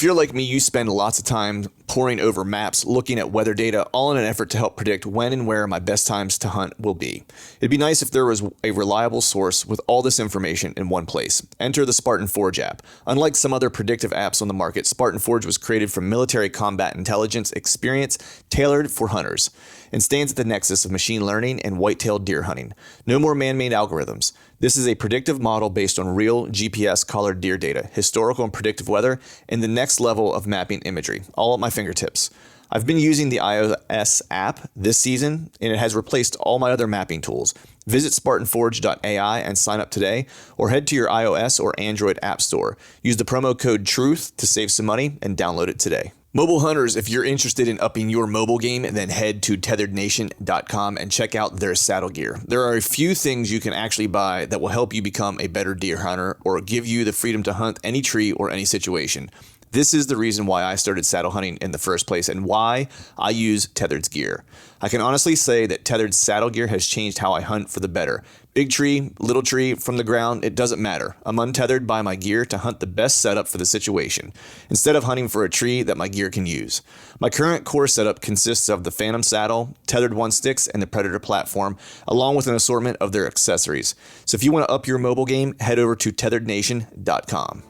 you're like me, you spend lots of time poring over maps, looking at weather data, all in an effort to help predict when and where my best times to hunt will be. It'd be nice if there was a reliable source with all this information in one place. Enter the Spartan Forge app. Unlike some other predictive apps on the market, Spartan Forge was created from military combat intelligence experience tailored for hunters, and stands at the nexus of machine learning and white-tailed deer hunting. No more man-made algorithms. This is a predictive model based on real GPS collared deer data, historical and predictive weather, and the next level of mapping imagery, all at my fingertips. I've been using the iOS app this season, and it has replaced all my other mapping tools. Visit SpartanForge.ai and sign up today, or head to your iOS or Android app store. Use the promo code TRUTH to save some money and download it today. Mobile hunters, if you're interested in upping your mobile game, then head to tetherednation.com and check out their saddle gear. There are a few things you can actually buy that will help you become a better deer hunter or give you the freedom to hunt any tree or any situation. This is the reason why I started saddle hunting in the first place and why I use Tethered's gear. I can honestly say that Tethered's saddle gear has changed how I hunt for the better. Big tree, little tree, from the ground, it doesn't matter. I'm untethered by my gear to hunt the best setup for the situation, instead of hunting for a tree that my gear can use. My current core setup consists of the Phantom saddle, tethered one sticks, and the Predator platform, along with an assortment of their accessories. So if you want to up your mobile game, head over to tetherednation.com.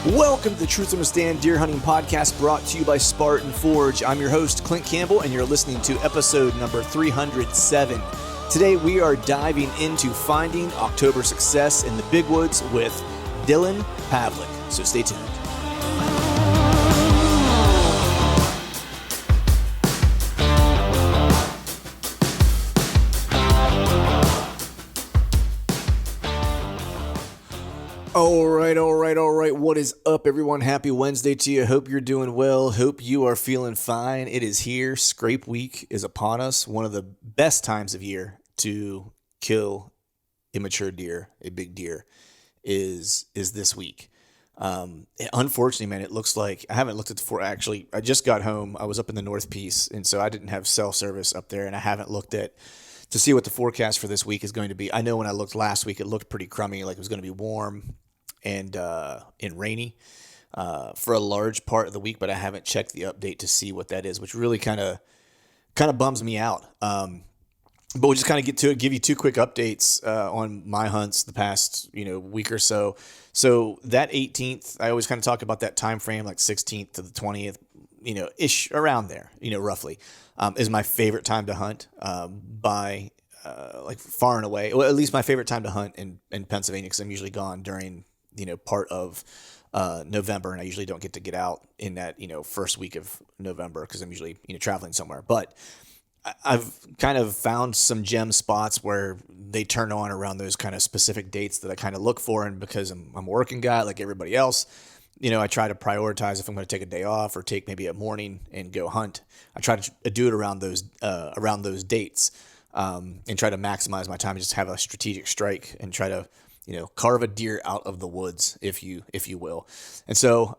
Welcome to the Truth on the Stand Deer Hunting Podcast, brought to you by Spartan Forge. I'm your host, Clint Campbell, and you're listening to episode number 307. Today, we are diving into finding October success in the big woods with Dylan Pavlik. So stay tuned. All right. What is up, everyone? Happy Wednesday to you. Hope you're doing well. Hope you are feeling fine. It is here. Scrape week is upon us. One of the best times of year to kill immature deer, a big deer, is this week. Unfortunately, man, it looks like I haven't looked at actually, I just got home. I was up in the North Piece, and so I didn't have cell service up there, and I haven't looked to see what the forecast for this week is going to be. I know when I looked last week, it looked pretty crummy, like it was going to be warm and rainy for a large part of the week, but I haven't checked the update to see what that is, which really kind of bums me out. But we'll just kind of get to it, give you two quick updates on my hunts the past week or so. So that 18th, I always kind of talk about that time frame, like 16th to the 20th, ish around there, roughly, is my favorite time to hunt by like far and away. Well, at least my favorite time to hunt in Pennsylvania, because I'm usually gone during part of November, and I usually don't get out in that first week of November because I'm usually traveling somewhere. But I've kind of found some gem spots where they turn on around those kind of specific dates that I kind of look for, and because I'm a working guy like everybody else, I try to prioritize if I'm going to take a day off or take maybe a morning and go hunt. I try to do it around those dates, and try to maximize my time and just have a strategic strike and try to carve a deer out of the woods, if you will. And so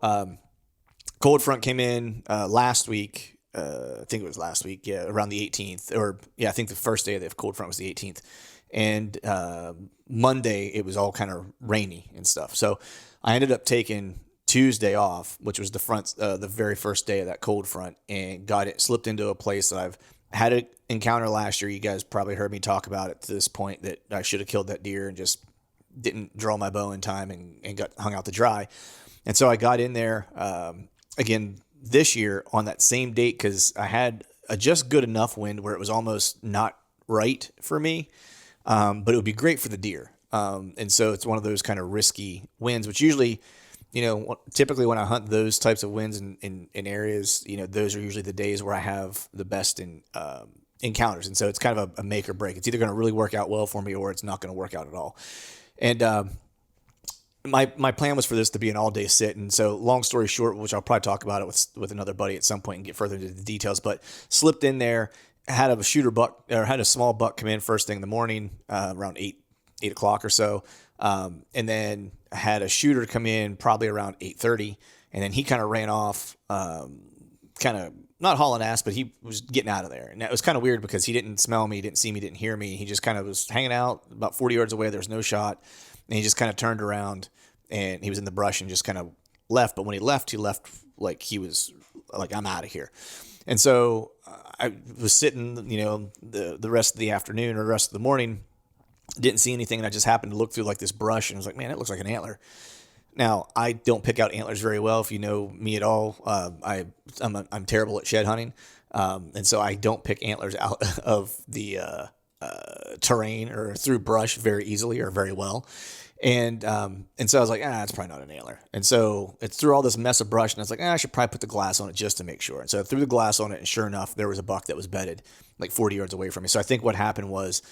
cold front came in last week. I think it was last week, around the 18th, I think the first day of the cold front was the 18th, and Monday it was all kind of rainy and stuff. So I ended up taking Tuesday off, which was the very first day of that cold front, and slipped into a place that I've had an encounter last year. You guys probably heard me talk about it to this point, that I should have killed that deer and just didn't draw my bow in time and got hung out to dry. And so I got in there again this year on that same date, because I had a just good enough wind where it was almost not right for me, but it would be great for the deer. And so it's one of those kind of risky winds, which usually, typically when I hunt those types of winds in areas, those are usually the days where I have the best encounters. And so it's kind of a make or break. It's either going to really work out well for me or it's not going to work out at all. And my plan was for this to be an all-day sit. And so long story short, which I'll probably talk about it with another buddy at some point and get further into the details, but slipped in there, had a small buck come in first thing in the morning, around 8 o'clock or so. And then had a shooter come in probably around 8:30, and then he kind of ran off, kind of not hauling ass, but he was getting out of there. And that was kind of weird because he didn't smell me, didn't see me, didn't hear me. He just kind of was hanging out about 40 yards away. There was no shot. And he just kind of turned around and he was in the brush and just kind of left. But when he left like he was like, I'm out of here. And so I was sitting, the rest of the afternoon or the rest of the morning, didn't see anything. And I just happened to look through like this brush and was like, man, it looks like an antler. Now, I don't pick out antlers very well. If you know me at all, I'm terrible at shed hunting. And so I don't pick antlers out of the terrain or through brush very easily or very well. And so I was like, it's probably not an antler. And so it's through all this mess of brush, and I was like, I should probably put the glass on it just to make sure. And so I threw the glass on it, and sure enough, there was a buck that was bedded like 40 yards away from me. So I think what happened was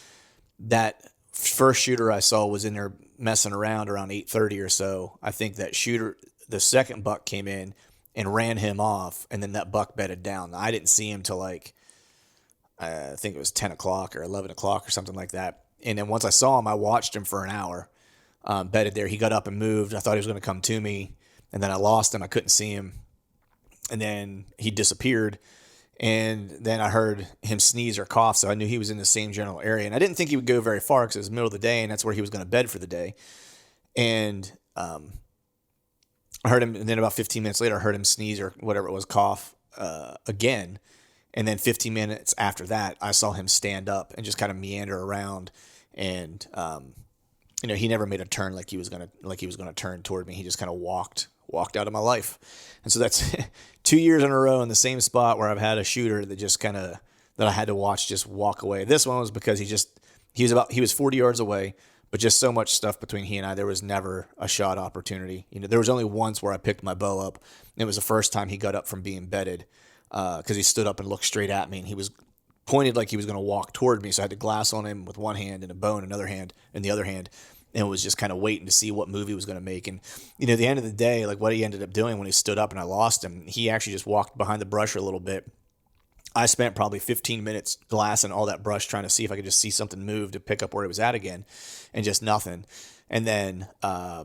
that first shooter I saw was in there messing around around 8:30 or so. I think that shooter, the second buck, came in and ran him off, and then that buck bedded down. I didn't see him till like, I think it was 10 o'clock or 11 o'clock or something like that. And then once I saw him, I watched him for an hour, bedded there. He got up and moved. I thought he was going to come to me, and then I lost him. I couldn't see him, and then he disappeared. And then I heard him sneeze or cough, so I knew he was in the same general area. And I didn't think he would go very far because it was the middle of the day, and that's where he was going to bed for the day. And I heard him, and then about 15 minutes later, I heard him sneeze or whatever it was, cough again. And then 15 minutes after that, I saw him stand up and just kind of meander around. And he never made a turn like he was gonna turn toward me. He just kind of walked out of my life. And so that's 2 years in a row in the same spot where I've had a shooter that just that I had to watch just walk away. This one was because he was 40 yards away, but just so much stuff between he and I, there was never a shot opportunity. There was only once where I picked my bow up, and it was the first time he and from being bedded, because he stood up and looked straight at me, and he was pointed like he was going to walk toward me. So I had the glass on him with one hand and a bow in the other hand, and was just kind of waiting to see what move he was going to make. And, at the end of the day, like what he ended up doing when he stood up and I lost him, he actually just walked behind the brush a little bit. I spent probably 15 minutes glassing all that brush trying to see if I could just see something move to pick up where it was at again, and just nothing. And then I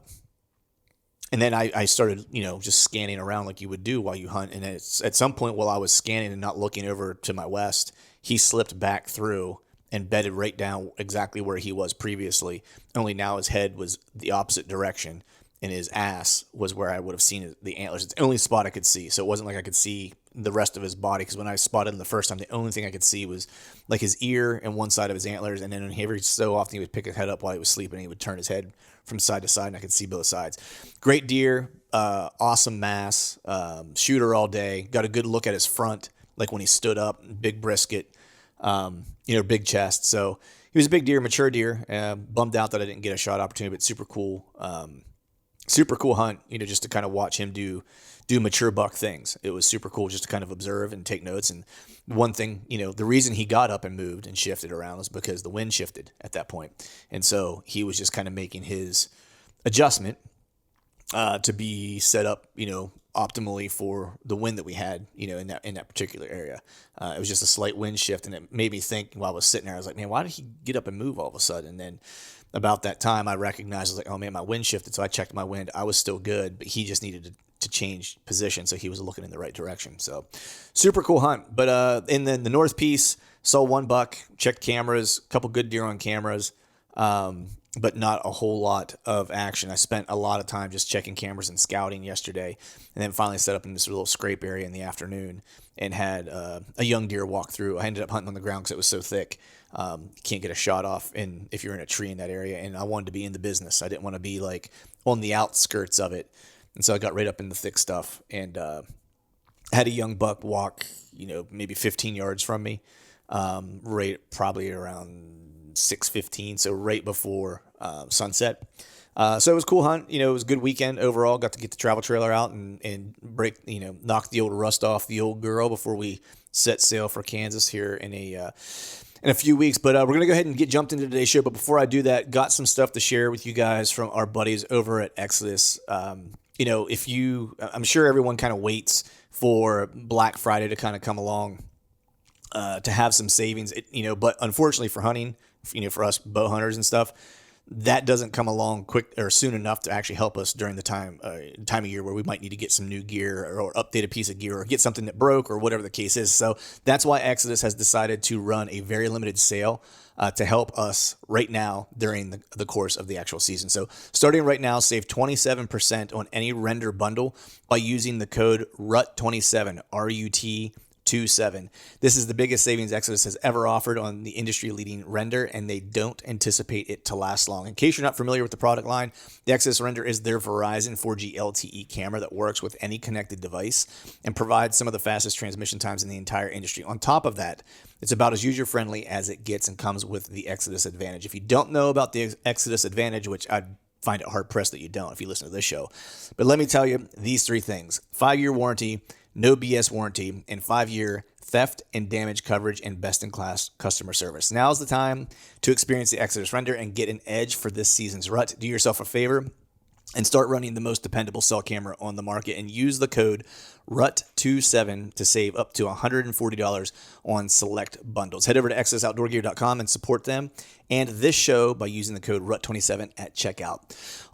started, just scanning around like you would do while you hunt. And at some point while I was scanning and not looking over to my west, he slipped back through and bedded right down exactly where he was previously. Only now his head was the opposite direction, and his ass was where I would have seen the antlers. It's the only spot I could see. So it wasn't like I could see the rest of his body, because when I spotted him the first time, the only thing I could see was like his ear and one side of his antlers. And then every so often he would pick his head up while he was sleeping, and he would turn his head from side to side, and I could see both sides. Great deer, awesome mass, shooter all day. Got a good look at his front, like when he stood up, big brisket. Big chest. So he was a big deer, mature deer. Bummed out that I didn't get a shot opportunity, but super cool hunt, just to kind of watch him do mature buck things. It was super cool just to kind of observe and take notes. And one thing, the reason he got up and moved and shifted around was because the wind shifted at that point. And so he was just kind of making his adjustment to be set up, optimally for the wind that we had, in that particular area. It was just a slight wind shift, and it made me think while I was sitting there. I was like, man, why did he get up and move all of a sudden? And then about that time, I recognized, I was like, oh man, my wind shifted. So I checked my wind. I was still good, but he just needed to change position, so he was looking in the right direction. So super cool hunt. But in the north piece, saw one buck, checked cameras, a couple good deer on cameras. But not a whole lot of action. I spent a lot of time just checking cameras and scouting yesterday, and then finally set up in this little scrape area in the afternoon and had a young deer walk through. I ended up hunting on the ground because it was so thick. You can't get a shot off if you're in a tree in that area, and I wanted to be in the business. I didn't want to be like on the outskirts of it, and so I got right up in the thick stuff and had a young buck walk, maybe 15 yards from me, right probably around 6:15, so right before sunset. So it was a cool hunt. It was a good weekend overall. Got to get the travel trailer out and break, knock the old rust off the old girl before we set sail for Kansas here in a few weeks. But we're gonna go ahead and get jumped into today's show. But before I do that, got some stuff to share with you guys from our buddies over at Exodus. I'm sure everyone kind of waits for Black Friday to kind of come along to have some savings. But unfortunately for hunting, for us bow hunters and stuff, that doesn't come along quick or soon enough to actually help us during the time of year where we might need to get some new gear or update a piece of gear or get something that broke or whatever the case is. So that's why Exodus has decided to run a very limited sale to help us right now during the course of the actual season. So starting right now, save 27% on any render bundle by using the code RUT27, RUT27. This is the biggest savings Exodus has ever offered on the industry-leading render, and they don't anticipate it to last long. In case you're not familiar with the product line, the Exodus render is their Verizon 4G LTE camera that works with any connected device and provides some of the fastest transmission times in the entire industry. On top of that, it's about as user-friendly as it gets and comes with the Exodus Advantage. If you don't know about the Exodus Advantage, which I'd find it hard-pressed that you don't if you listen to this show, but let me tell you these three things: 5-year warranty, no BS warranty, and 5-year theft and damage coverage and best-in-class customer service. Now's the time to experience the Exodus render and get an edge for this season's rut. Do yourself a favor and start running the most dependable cell camera on the market and use the code RUT27 to save up to $140 on select bundles. Head over to ExodusOutdoorGear.com and support them and this show by using the code RUT27 at checkout.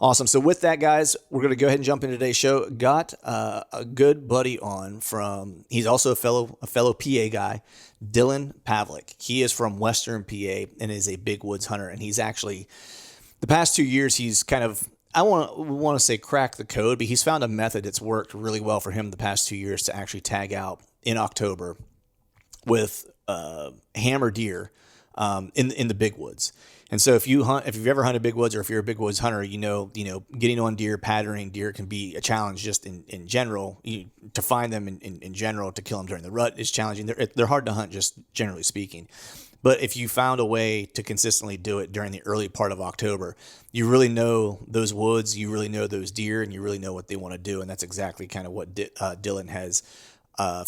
Awesome. So with that, guys, we're going to go ahead and jump into today's show. Got a good buddy on from, he's also a fellow PA guy, Dylan Pavlik. He is from Western PA and is a big woods hunter. And he's actually, the past 2 years, he's kind of, I want to say crack the code, but he's found a method that's worked really well for him the past 2 years to actually tag out in October with hammer deer in the big woods. And so if you've ever hunted big woods or if you're a big woods hunter, you know, getting on deer, patterning deer can be a challenge just in general. To find them in general, to kill them during the rut is challenging. They're hard to hunt, just generally speaking. But if you found a way to consistently do it during the early part of October, you really know those woods, you really know those deer, and you really know what they want to do. And that's exactly kind of what Dylan has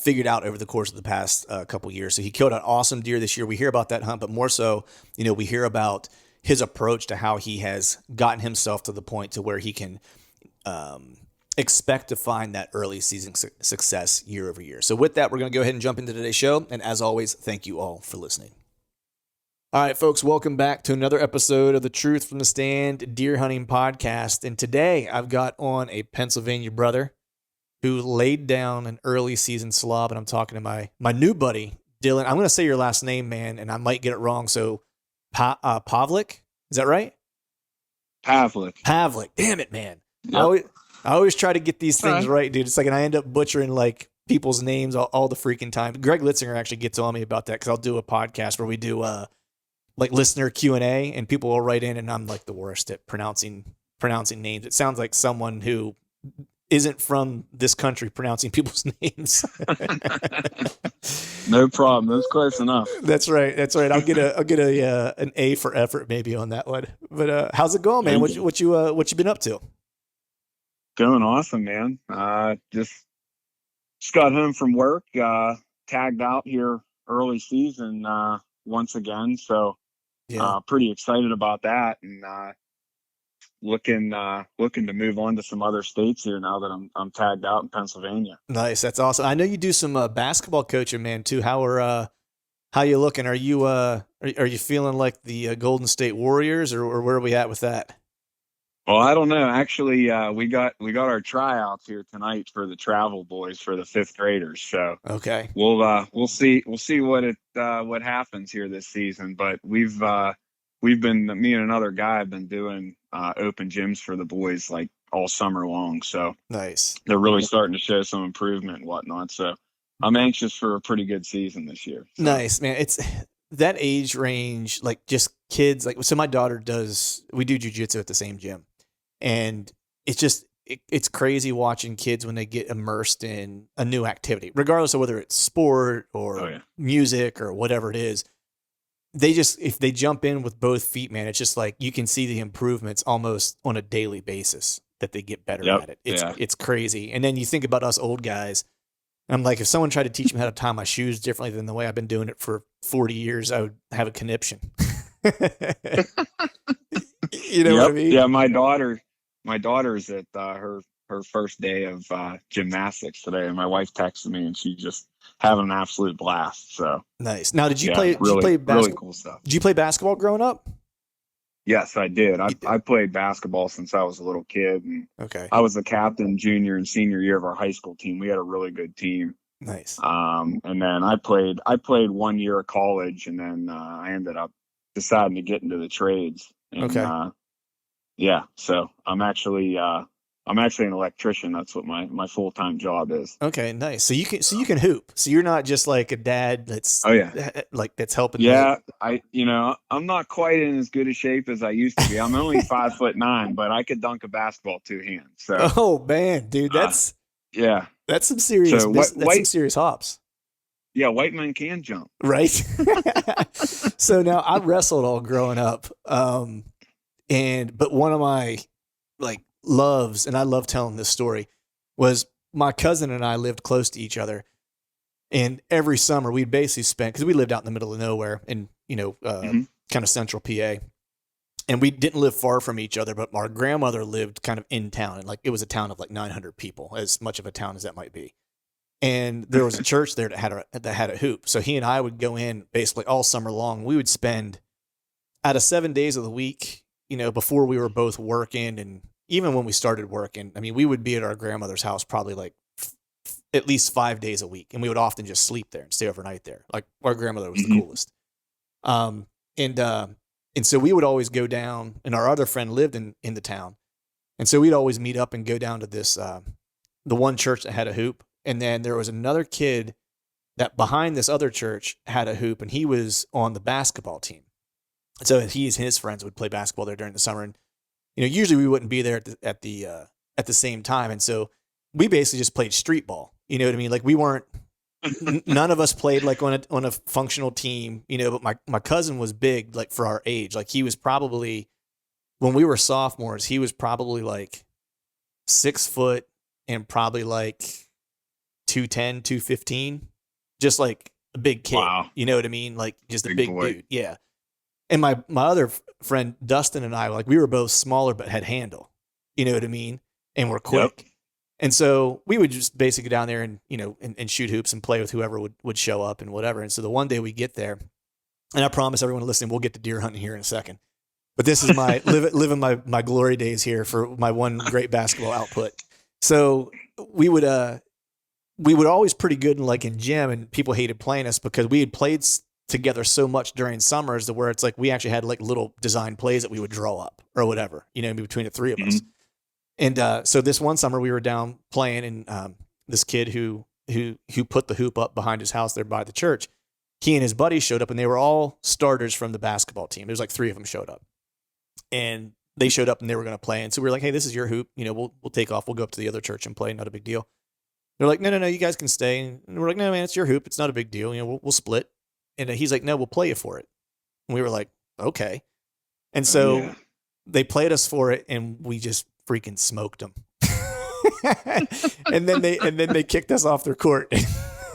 figured out over the course of the past couple years. So he killed an awesome deer this year. We hear about that hunt, but more so, we hear about his approach to how he has gotten himself to the point to where he can expect to find that early season success year over year. So with that, we're going to go ahead and jump into today's show. And as always, thank you all for listening. All right, folks, welcome back to another episode of the Truth from the Stand Deer Hunting Podcast. And today I've got on a Pennsylvania brother who laid down an early season slob. And I'm talking to my new buddy, Dylan. I'm going to say your last name, man, and I might get it wrong. So Pavlik, is that right? Pavlik. Damn it, man. Yep. I always try to get these things right, dude. It's like, and I end up butchering like people's names all the freaking time. Greg Litzinger actually gets on me about that because I'll do a podcast where we do like listener Q&A, and people will write in, and I'm like the worst at pronouncing names. It sounds like someone who isn't from this country pronouncing people's names. No problem. That's close enough. That's right. I'll get an A for effort maybe on that one. But how's it going, man? What you been up to? Going awesome, man. Just got home from work. Tagged out here early season once again. So. Yeah. Pretty excited about that, and looking to move on to some other states here now that I'm tagged out in Pennsylvania. Nice, that's awesome. I know you do some basketball coaching, man, too. How you looking? Are you feeling like the Golden State Warriors, or where are we at with that? Well, I don't know. Actually, we got our tryouts here tonight for the travel boys for the 5th graders. So okay, we'll see what happens here this season. But we've been, me and another guy have been doing open gyms for the boys like all summer long. So nice. They're really starting to show some improvement and whatnot. So I'm anxious for a pretty good season this year. So. Nice, man. It's that age range, like just kids. Like, so my daughter we do jujitsu at the same gym. And it's just, it's crazy watching kids when they get immersed in a new activity, regardless of whether it's sport or music or whatever it is. They just, if they jump in with both feet, man, it's just like you can see the improvements almost on a daily basis that they get better at it. It's crazy. And then you think about us old guys. And I'm like, if someone tried to teach me how to tie my shoes differently than the way I've been doing it for 40 years, I would have a conniption. You know what I mean? Yeah, my daughter's at her first day of gymnastics today, and my wife texted me, and she's just having an absolute blast. So nice. Now, did you play basketball? Really cool stuff. Did you play basketball growing up? Yes, I did. You did. I played basketball since I was a little kid, and Okay. I was the captain junior and senior year of our high school team. We had a really good team. Nice. And then I played 1 year of college, and then I ended up deciding to get into the trades. And Okay. yeah, so I'm actually an electrician. That's what my full time job is. Okay, nice. So you can hoop. So you're not just like a dad that's Oh yeah. like that's helping the Yeah, I'm not quite in as good a shape as I used to be. I'm only 5'9", but I could dunk a basketball 2 hands. So, Oh man, dude, uh, yeah. that's some serious So that's some serious hops. yeah, white men can jump. Right? So now I wrestled all growing up. And but one of my like loves, and I love telling this story, was my cousin and I lived close to each other. And every summer we'd basically spend, because we lived out in the middle of nowhere in, Hmm. kind of central PA. And we didn't live far from each other, but our grandmother lived kind of in town. And like it was a town of like 900 people, as much of a town as that might be. And there was a church there that had a hoop. So he and I would go in basically all summer long. We would spend out of 7 days of the week, before we were both working, and even when we started working, I mean, we would be at our grandmother's house probably like at least 5 days a week. And we would often just sleep there and stay overnight there. Like our grandmother was the Hmm. coolest. Um, and so we would always go down, and our other friend lived in the town. And so we'd always meet up and go down to this, the one church that had a hoop. And then there was another kid that behind this other church had a hoop, and he was on the basketball team. So he and his friends would play basketball there during the summer. And, usually we wouldn't be there at the same time. And so we basically just played street ball. You know what I mean? Like we weren't, none of us played like on a functional team, but my cousin was big, like for our age. Like he was probably, when we were sophomores, he was probably like 6 foot and probably like 210, 215, just like a big kid. Wow, You know what I mean? Like just a big big boy. dude. Yeah. And my other friend Dustin and I, like we were both smaller but had handle. You know what I mean? And we're Yep. quick. And so we would just basically go down there and and shoot hoops and play with whoever would show up and whatever. And so the one day we get there, and I promise everyone listening, we'll get to deer hunting here in a second. But this is my living my glory days here for my one great basketball output. So we would always pretty good in gym, and people hated playing us because we had played together so much during summers to where it's like we actually had like little design plays that we would draw up or whatever, between the three of us. Hmm. And so this one summer we were down playing, and this kid who put the hoop up behind his house there by the church, he and his buddies showed up, and they were all starters from the basketball team. There's like three of them showed up, and they showed up and they were going to play. And so we were like, hey, this is your hoop. We'll take off. We'll go up to the other church and play. Not a big deal. They're like, no, you guys can stay. And we're like, no, man, it's your hoop. It's not a big deal. We'll split. And he's like, no, we'll play you for it. And we were like, okay. And so Yeah, they played us for it, and we just freaking smoked them. and then they kicked us off their court.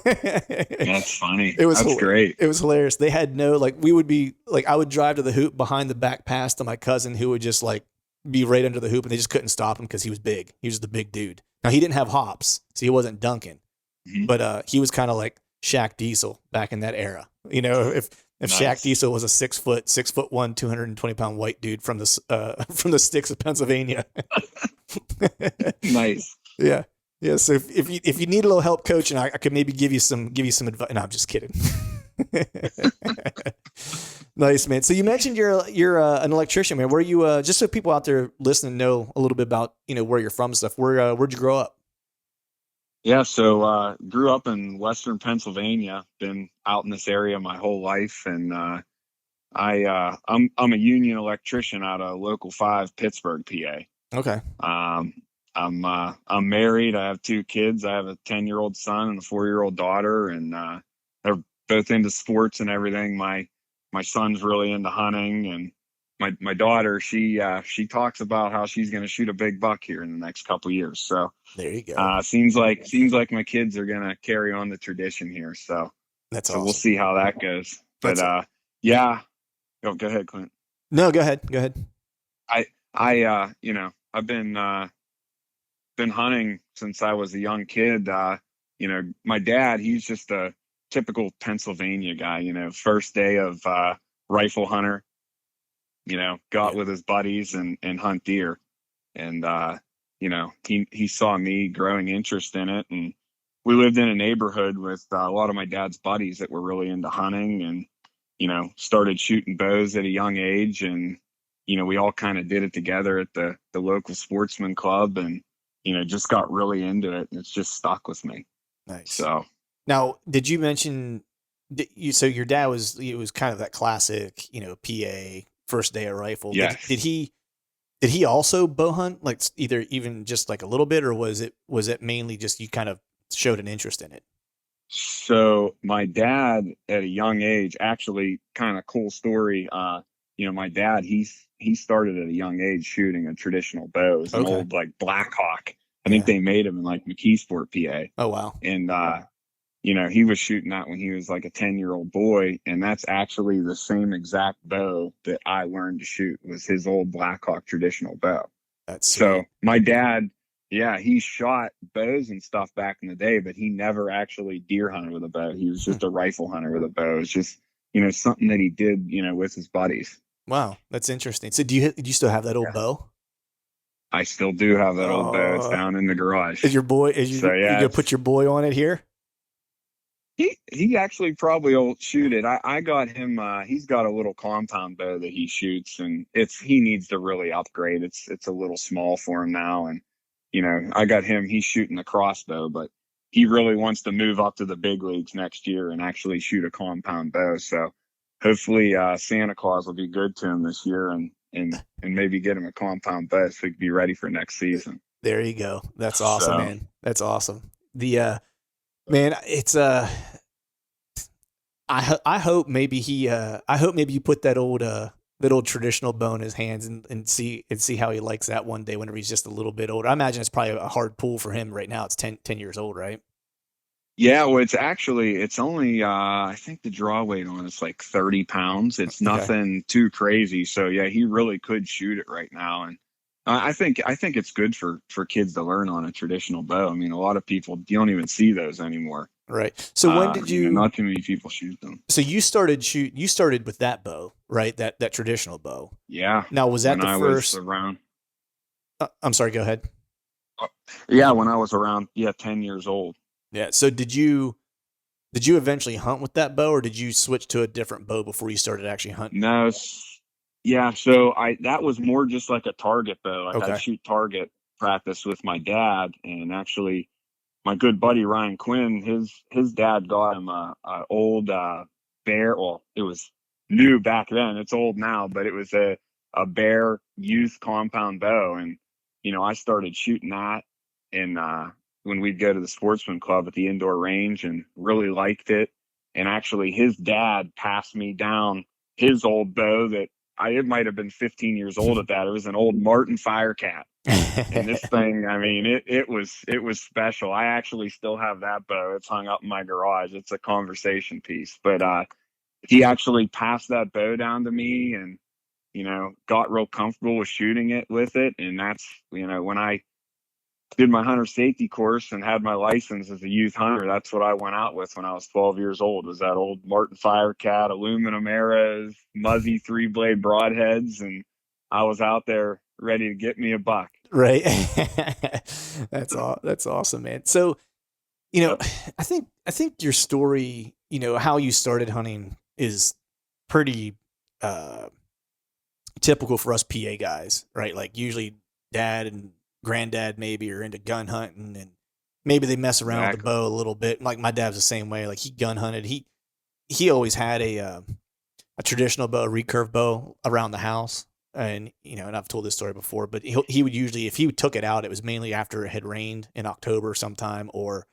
that's funny. It was That's great. It was hilarious. They had no, like, we would be like, I would drive to the hoop behind the back pass to my cousin, who would just like be right under the hoop, and they just couldn't stop him because he was big. He was the big dude. Now he didn't have hops, so he wasn't dunking, Hmm. but he was kind of like Shaq Diesel back in that era. If Shaq Nice. Diesel was a 6'1", 220-pound white dude from the from the sticks of Pennsylvania. Nice. Yeah. Yeah. So if you need a little help coaching, I could maybe give you some advice. No, I'm just kidding. Nice, man. So you mentioned you're an electrician, man. Where you just so people out there listening know a little bit about where you're from and stuff. Where'd you grow up? Yeah, so grew up in Western Pennsylvania. Been out in this area my whole life, and I'm a union electrician out of Local 5, Pittsburgh, PA. Okay. I'm married. I have two kids. I have a 10-year-old son and a 4-year-old daughter, and they're both into sports and everything. My son's really into hunting, and my daughter, she talks about how she's going to shoot a big buck here in the next couple of years. So There you go. seems like my kids are going to carry on the tradition here. So That's we'll awesome. see how that goes. But That's yeah. Oh, go ahead, Clint. No, go ahead. Go ahead. I've been hunting since I was a young kid. My dad, he's just a typical Pennsylvania guy, first day of rifle hunter. got with his buddies and hunt deer. And, he saw me growing interest in it. And we lived in a neighborhood with a lot of my dad's buddies that were really into hunting and, started shooting bows at a young age. And, we all kind of did it together at the local sportsman club and, just got really into it. And it's just stuck with me. Nice. So now, did you mention so your dad it was kind of that classic, PA first day of rifle. Yes. Did he also bow hunt, like either even just like a little bit, or was it mainly just you kind of showed an interest in it? So my dad at a young age, actually kind of cool story. My dad, he started at a young age shooting a traditional bow. It was an old like Black Hawk. I think they made them in like McKeesport, PA. Oh, wow. And, he was shooting that when he was like a 10-year-old boy. And that's actually the same exact bow that I learned to shoot, was his old Black Hawk traditional bow. That's sweet. So my dad, he shot bows and stuff back in the day, but he never actually deer hunted with a bow. He was just a rifle hunter with a bow. It's just, something that he did, with his buddies. Wow. That's interesting. So do you still have that old bow? I still do have that old bow. It's down in the garage. You gonna put your boy on it here? He actually probably will shoot it. I got him. He's got a little compound bow that he shoots, and he needs to really upgrade. It's a little small for him now, and I got him. He's shooting a crossbow, but he really wants to move up to the big leagues next year and actually shoot a compound bow. So hopefully Santa Claus will be good to him this year and maybe get him a compound bow so he can be ready for next season. There you go. That's awesome, man. That's awesome. Man, it's I hope maybe you put that old traditional bow in his hands and see how he likes that one day whenever he's just a little bit older. I imagine it's probably a hard pull for him right now. It's 10 years old, right? Yeah, well, it's only I think the draw weight on it's like 30 pounds. It's nothing too crazy. So yeah, he really could shoot it right now. And I think it's good for kids to learn on a traditional bow. I mean, a lot of people, you don't even see those anymore. Right. So when did you? Not too many people shoot them. So you started with that bow, right? That traditional bow. Yeah. Now was that the first? Was around. I'm sorry. Go ahead. Yeah, when I was around 10 years old. Yeah. So did you eventually hunt with that bow, or did you switch to a different bow before you started actually hunting? No. Yeah, so that was more just like a target bow. Like I shoot target practice with my dad, and actually my good buddy Ryan Quinn, his dad got him a old Bear. Well, it was new back then. It's old now, but it was a Bear used compound bow, and I started shooting that, and when we'd go to the sportsman club at the indoor range, and really liked it. And actually, his dad passed me down his old bow that. It might have been 15 years old at that. It was an old Martin Firecat. And this thing, I mean, it was special. I actually still have that bow. It's hung up in my garage. It's a conversation piece. But he actually passed that bow down to me and, got real comfortable with shooting it with it. And that's, when I did my hunter safety course and had my license as a youth hunter, that's what I went out with when I was 12 years old, was that old Martin Firecat, aluminum arrows, muzzy 3-blade broadheads. And I was out there ready to get me a buck. Right. That's awesome, man. So, I think your story, how you started hunting is pretty typical for us PA guys, right? Like usually dad and granddad maybe are into gun hunting, and maybe they mess around with the bow a little bit. Like my dad's the same way. Like he gun hunted. He always had a traditional bow, a recurve bow around the house. And, and I've told this story before, but he would usually, if he took it out, it was mainly after it had rained in October sometime, or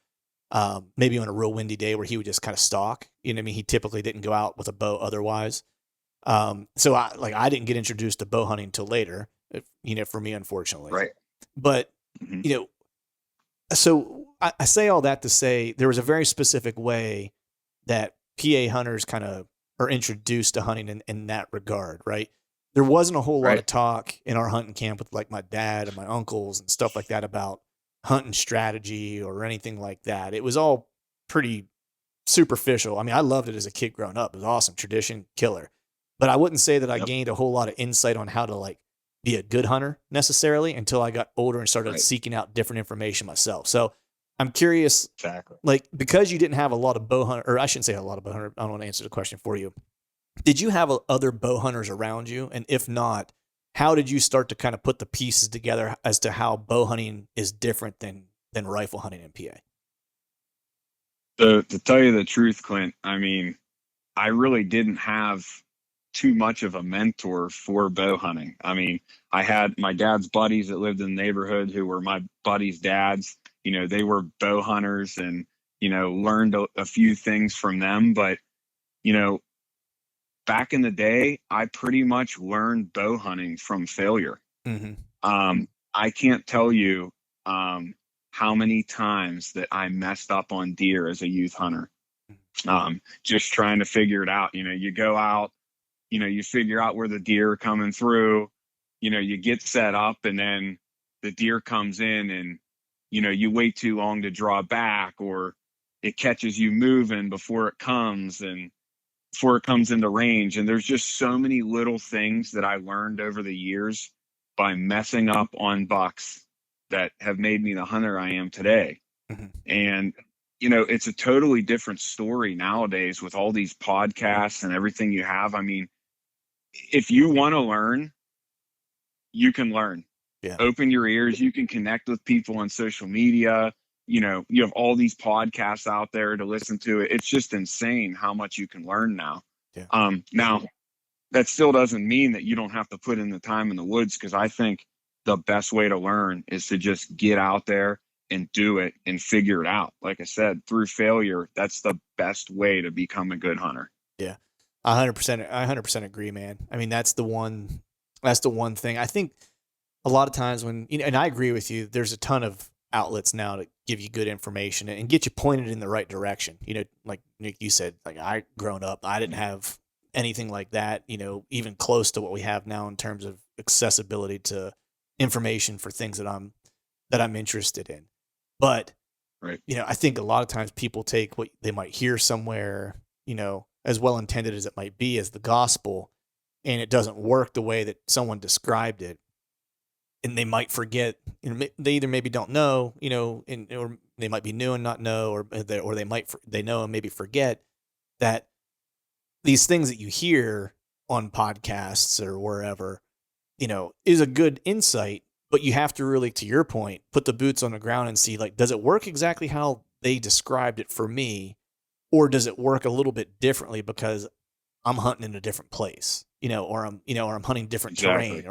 maybe on a real windy day where he would just kind of stalk. I mean? He typically didn't go out with a bow otherwise. So I didn't get introduced to bow hunting until later, for me, unfortunately. Right. But, so I say all that to say there was a very specific way that PA hunters kind of are introduced to hunting in that regard, right? There wasn't a whole lot of talk in our hunting camp with like my dad and my uncles and stuff like that about hunting strategy or anything like that. It was all pretty superficial. I mean, I loved it as a kid growing up. It was awesome. Tradition, killer. but I wouldn't say that I gained a whole lot of insight on how to like be a good hunter necessarily until I got older and started seeking out different information myself. So I'm curious, like, because you didn't have a lot of bow hunter, or I shouldn't say a lot of bow hunter. I don't want to answer the question for you. Did you have other bow hunters around you? And if not, how did you start to kind of put the pieces together as to how bow hunting is different than rifle hunting in PA? So to tell you the truth, Clint, I mean, I really didn't have too much of a mentor for bow hunting. I mean, I had my dad's buddies that lived in the neighborhood who were my buddies' dads. You know, they were bow hunters and, you know, learned a few things from them. But, you know, back in the day, I pretty much learned bow hunting from failure. I can't tell you how many times that I messed up on deer as a youth hunter. Just trying to figure it out. You know, you go out, you know, you figure out where the deer are coming through, you know, you get set up and then the deer comes in and, you know, you wait too long to draw back, or it catches you moving before it comes into range. And there's just so many little things that I learned over the years by messing up on bucks that have made me the hunter I am today. And you know, it's a totally different story nowadays with all these podcasts and everything you have. I mean, if you want to learn, you can learn. Open your ears. You can connect with people on social media. You know, you have all these podcasts out there to listen to. It's just insane how much you can learn now. Now, that still doesn't mean that you don't have to put in the time in the woods, because I think the best way to learn is to just get out there and do it and figure it out. Like I said, through failure, that's the best way to become a good hunter. Yeah. 100% agree, man. I mean, that's the one thing. I think a lot of times when, you know, and I agree with you, there's a ton of outlets now to give you good information and get you pointed in the right direction. You know, like Nick, you said, like growing up, I didn't have anything like that, you know, even close to what we have now in terms of accessibility to information for things that I'm interested in. But, you know, I think a lot of times people take what they might hear somewhere, you know, as well intended as it might be, as the gospel, and it doesn't work the way that someone described it. And they might forget, you know, they either maybe don't know, you know, or they might be new and not know, or they know and maybe forget that these things that you hear on podcasts or wherever, you know, is a good insight, but you have to really, to your point, put the boots on the ground and see, like, does it work exactly how they described it for me? Or does it work a little bit differently because I'm hunting in a different place, you know, or I'm hunting different terrain,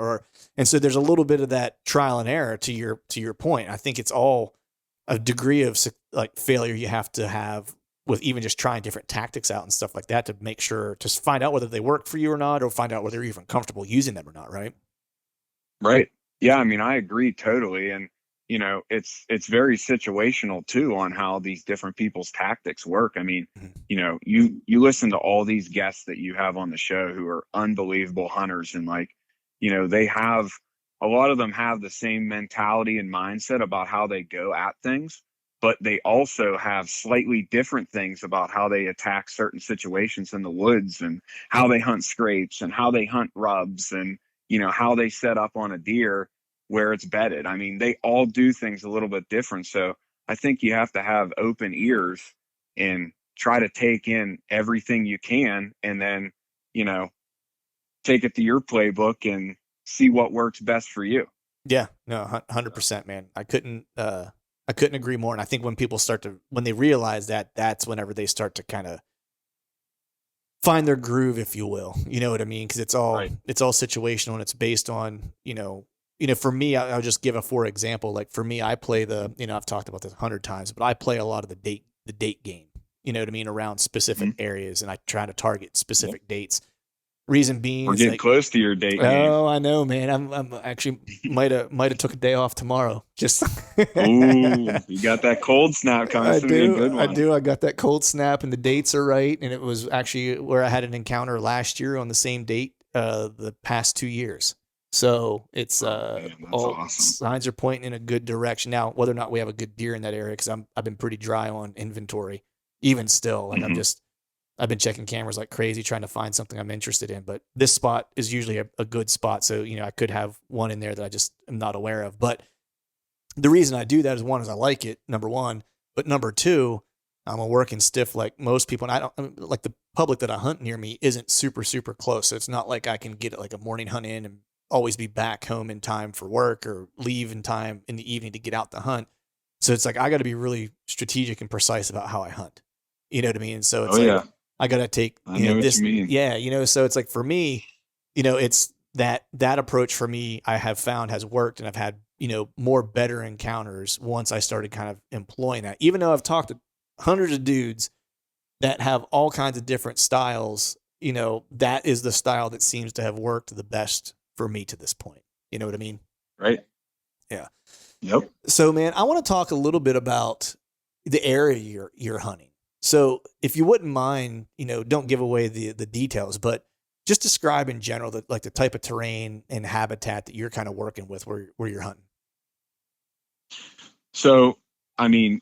and so there's a little bit of that trial and error to your point. I think it's all a degree of like failure you have to have with even just trying different tactics out and stuff like that to make sure, to find out whether they work for you or not, or find out whether you're even comfortable using them or not. Right. Right. Yeah. I mean, I agree totally. And, you know, it's very situational too on how these different people's tactics work. I mean, you know, you listen to all these guests that you have on the show who are unbelievable hunters, and like, you know, a lot of them have the same mentality and mindset about how they go at things, but they also have slightly different things about how they attack certain situations in the woods, and how they hunt scrapes, and how they hunt rubs, and, you know, how they set up on a deer where it's bedded. I mean, they all do things a little bit different. So I think you have to have open ears and try to take in everything you can, and then, you know, take it to your playbook and see what works best for you. Yeah, no, 100%, man. I couldn't agree more. And I think when people when they realize that, that's whenever they start to kind of find their groove, if you will. You know what I mean? Because it's all situational, and it's based on, you know, for me, I'll just give for example. Like for me, I play I've talked about this 100 times, but I play a lot of the date game. You know what I mean? Around specific areas, and I try to target specific dates. Reason being, we're getting close to your date game. Oh, I know, man. I'm actually might have took a day off tomorrow. Just ooh, you got that cold snap coming. I do. I got that cold snap, and the dates are right. And it was actually where I had an encounter last year on the same date the past 2 years. So it's all awesome. Signs are pointing in a good direction. Now, whether or not we have a good deer in that area, because I've been pretty dry on inventory, even still. Like I've been checking cameras like crazy, trying to find something I'm interested in, but this spot is usually a good spot. So, I could have one in there that I just am not aware of. But the reason I do that is, one, is I like it, number one, but number two, I'm a working stiff like most people. And like the public that I hunt near me isn't super, super close. So it's not like I can get like a morning hunt in and always be back home in time for work or leave in time in the evening to get out to hunt. So it's like, I got to be really strategic and precise about how I hunt. You know what I mean? So it's like, I got to take, I know what you mean. Yeah. So it's like, for me, it's that approach for me, I have found has worked, and I've had, more better encounters once I started kind of employing that. Even though I've talked to hundreds of dudes that have all kinds of different styles, that is the style that seems to have worked the best for me to this point. You know what I mean? Right. Yeah. Yep. So, man, I want to talk a little bit about the area you're hunting. So if you wouldn't mind, don't give away the details, but just describe in general the type of terrain and habitat that you're kind of working with where you're hunting. So, I mean,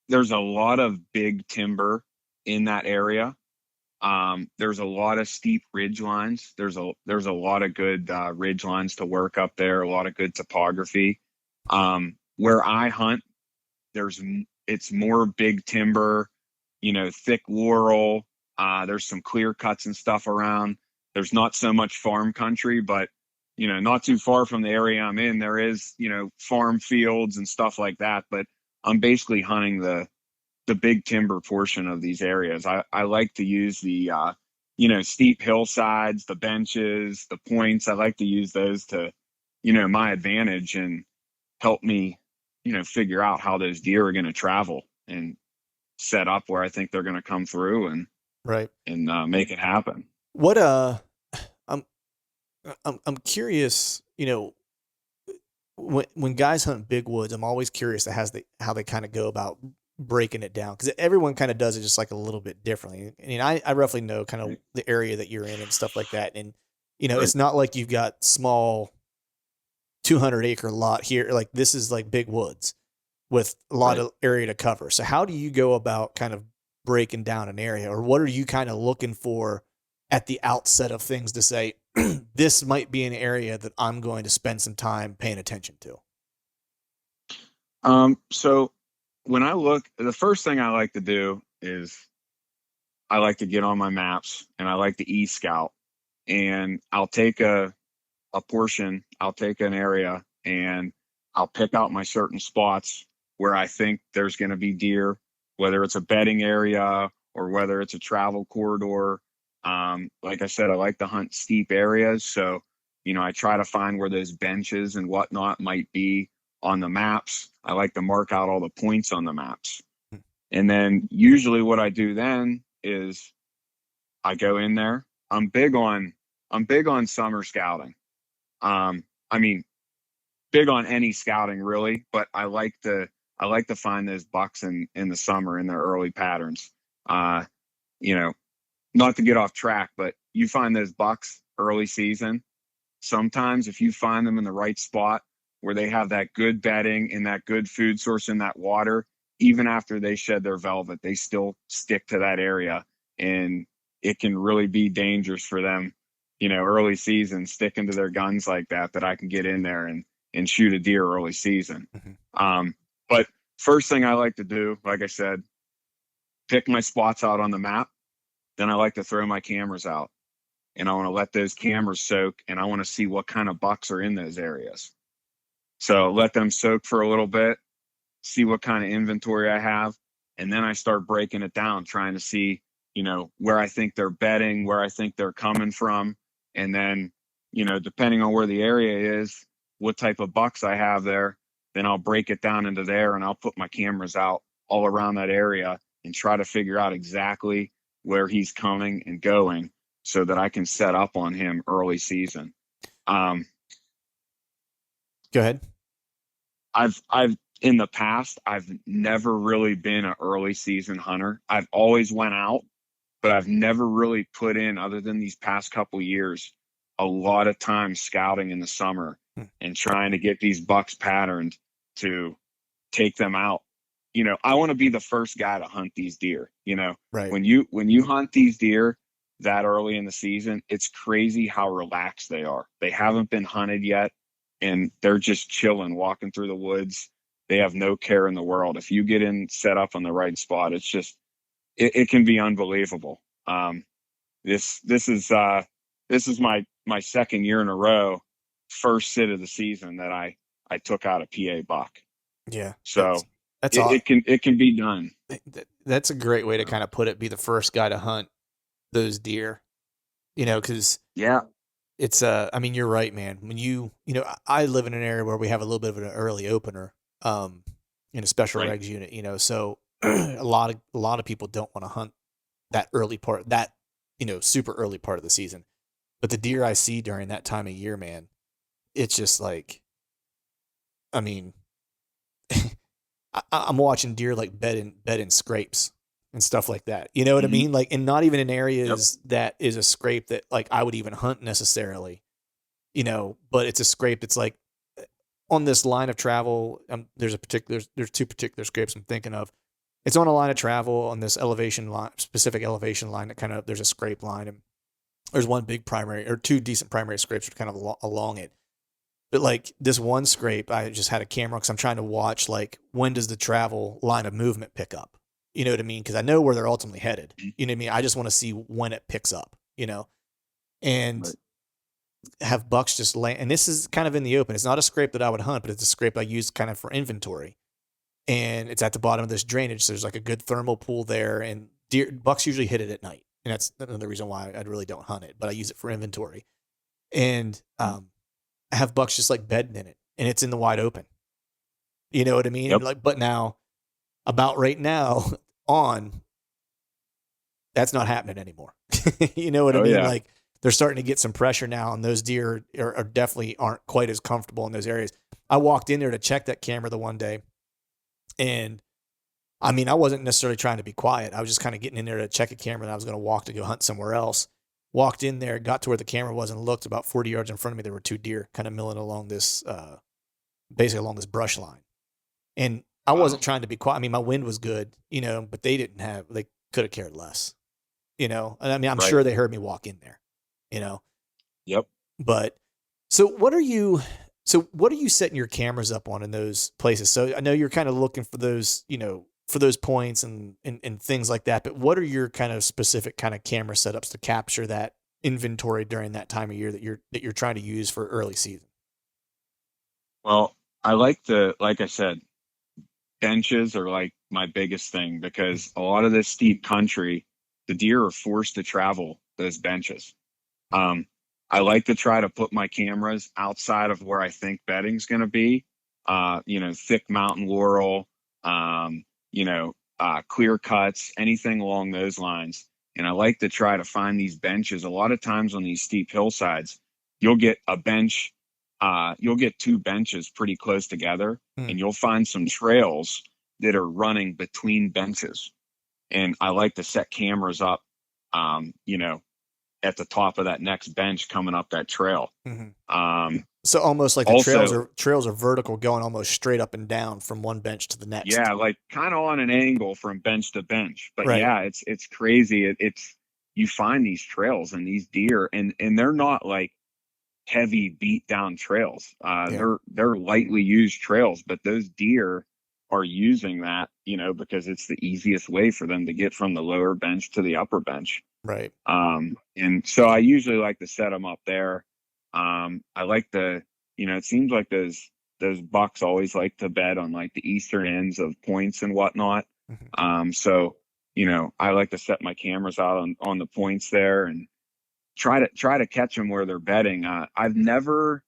there's a lot of big timber in that area. There's a lot of steep ridge lines. There's a lot of good ridge lines to work up there. A lot of good topography. Where I hunt, it's more big timber, thick laurel. There's some clear cuts and stuff around. There's not so much farm country, but not too far from the area I'm in, there is farm fields and stuff like that. But I'm basically hunting the big timber portion of these areas. I like to use the steep hillsides, the benches, the points. I like to use those to my advantage and help me figure out how those deer are going to travel and set up where I think they're going to come through and right and make it happen. What I'm curious, when guys hunt big woods, I'm always curious how they kind of go about breaking it down, because everyone kind of does it just like a little bit differently. I mean, I roughly know kind of the area that you're in and stuff like that, and it's not like you've got small 200-acre lot here. Like, this is like big woods with a lot of area to cover. So how do you go about kind of breaking down an area, or what are you kind of looking for at the outset of things to say, this might be an area that I'm going to spend some time paying attention to? So when I look, the first thing I like to do is I like to get on my maps, and I like to e-scout, and I'll take a portion, I'll take an area, and I'll pick out my certain spots where I think there's going to be deer, whether it's a bedding area or whether it's a travel corridor. Like I said, I like to hunt steep areas. So, I try to find where those benches and whatnot might be on the maps. I like to mark out all the points on the maps. And then usually what I do then is I go in there. I'm big on summer scouting. I mean, big on any scouting really, but I like to find those bucks in the summer in their early patterns. Not to get off track, but you find those bucks early season. Sometimes if you find them in the right spot where they have that good bedding and that good food source in that water, even after they shed their velvet, they still stick to that area, and it can really be dangerous for them, early season, sticking to their guns like that I can get in there and shoot a deer early season. Mm-hmm. But first thing I like to do, like I said, pick my spots out on the map. Then I like to throw my cameras out, and I want to let those cameras soak, and I want to see what kind of bucks are in those areas. So let them soak for a little bit, see what kind of inventory I have, and then I start breaking it down, trying to see, where I think they're bedding, where I think they're coming from, and then, depending on where the area is, what type of bucks I have there, then I'll break it down into there, and I'll put my cameras out all around that area and try to figure out exactly where he's coming and going so that I can set up on him early season. Go ahead. I've in the past, I've never really been an early season hunter. I've always went out, but I've never really put in, other than these past couple years, a lot of time scouting in the summer and trying to get these bucks patterned to take them out, I want to be the first guy to hunt these deer. Right. When you hunt these deer that early in the season, it's crazy how relaxed they are. They haven't been hunted yet, and they're just chilling, walking through the woods. They have no care in the world. If you get in set up on the right spot, it's just it can be unbelievable. This is my second year in a row, first sit of the season that I took out a PA buck. Yeah. So that's it can be done. That's a great way to kind of put it. Be the first guy to hunt those deer, because Yeah, it's I mean, you're right, man. When I live in an area where we have a little bit of an early opener, in a special right. regs unit, so a lot of people don't want to hunt that early part, that super early part of the season. But the deer I see during that time of year, man, it's just like, I mean, I'm watching deer like bed in scrapes and stuff like that. You know what I mean? Like, and not even in areas that is a scrape that like I would even hunt necessarily, but it's a scrape that's like on this line of travel. There's two particular scrapes I'm thinking of. It's on a line of travel on this elevation line, specific elevation line that kind of, there's a scrape line, and there's one big primary or two decent primary scrapes kind of along it. But like this one scrape, I just had a camera because I'm trying to watch like when does the travel line of movement pick up? You know what I mean? Because I know where they're ultimately headed. You know what I mean? I just want to see when it picks up, and Right. have bucks just land. And this is kind of in the open. It's not a scrape that I would hunt, but it's a scrape I use kind of for inventory. And it's at the bottom of this drainage. So there's like a good thermal pool there, and bucks usually hit it at night. And that's another reason why I really don't hunt it, but I use it for inventory. And I have bucks just like bedding in it, and it's in the wide open. You know what I mean? Yep. Like, but now, about right now, that's not happening anymore. You know what I Oh mean? yeah. Like, they're starting to get some pressure now, and those deer are definitely aren't quite as comfortable in those areas. I walked in there to check that camera the one day, and I mean, I wasn't necessarily trying to be quiet. I was just kind of getting in there to check a camera, and I was going to walk to go hunt somewhere else. Walked in there, got to where the camera was, and looked about 40 yards in front of me. There were two deer kind of milling along this, basically along this brush line. And I wasn't trying to be quiet. I mean, my wind was good, but they could have cared less, And I mean, I'm Right. sure they heard me walk in there, you know. Yep. But so what are you setting your cameras up on in those places? So I know you're kind of looking for those, for those points and things like that, but what are your kind of specific kind of camera setups to capture that inventory during that time of year that you're trying to use for early season? Well, like I said, benches are like my biggest thing because a lot of this steep country, the deer are forced to travel those benches. I like to try to put my cameras outside of where I think bedding's going to be. Thick mountain laurel, clear cuts, anything along those lines. And I like to try to find these benches. A lot of times on these steep hillsides, you'll get a bench, you'll get two benches pretty close together, and you'll find some trails that are running between benches. And I like to set cameras up, at the top of that next bench coming up that trail. Mm-hmm. So almost like the trails are vertical, going almost straight up and down from one bench to the next. Yeah, like kind of on an angle from bench to bench. But right. Yeah, it's crazy. It's you find these trails and these deer, and they're not like heavy beat down trails. They're lightly used trails, but those deer are using that, because it's the easiest way for them to get from the lower bench to the upper bench. Right. And so I usually like to set them up there. I like it seems like those bucks always like to bed on like the eastern ends of points and whatnot. Mm-hmm. So I like to set my cameras out on the points there and try to catch them where they're bedding. I've never,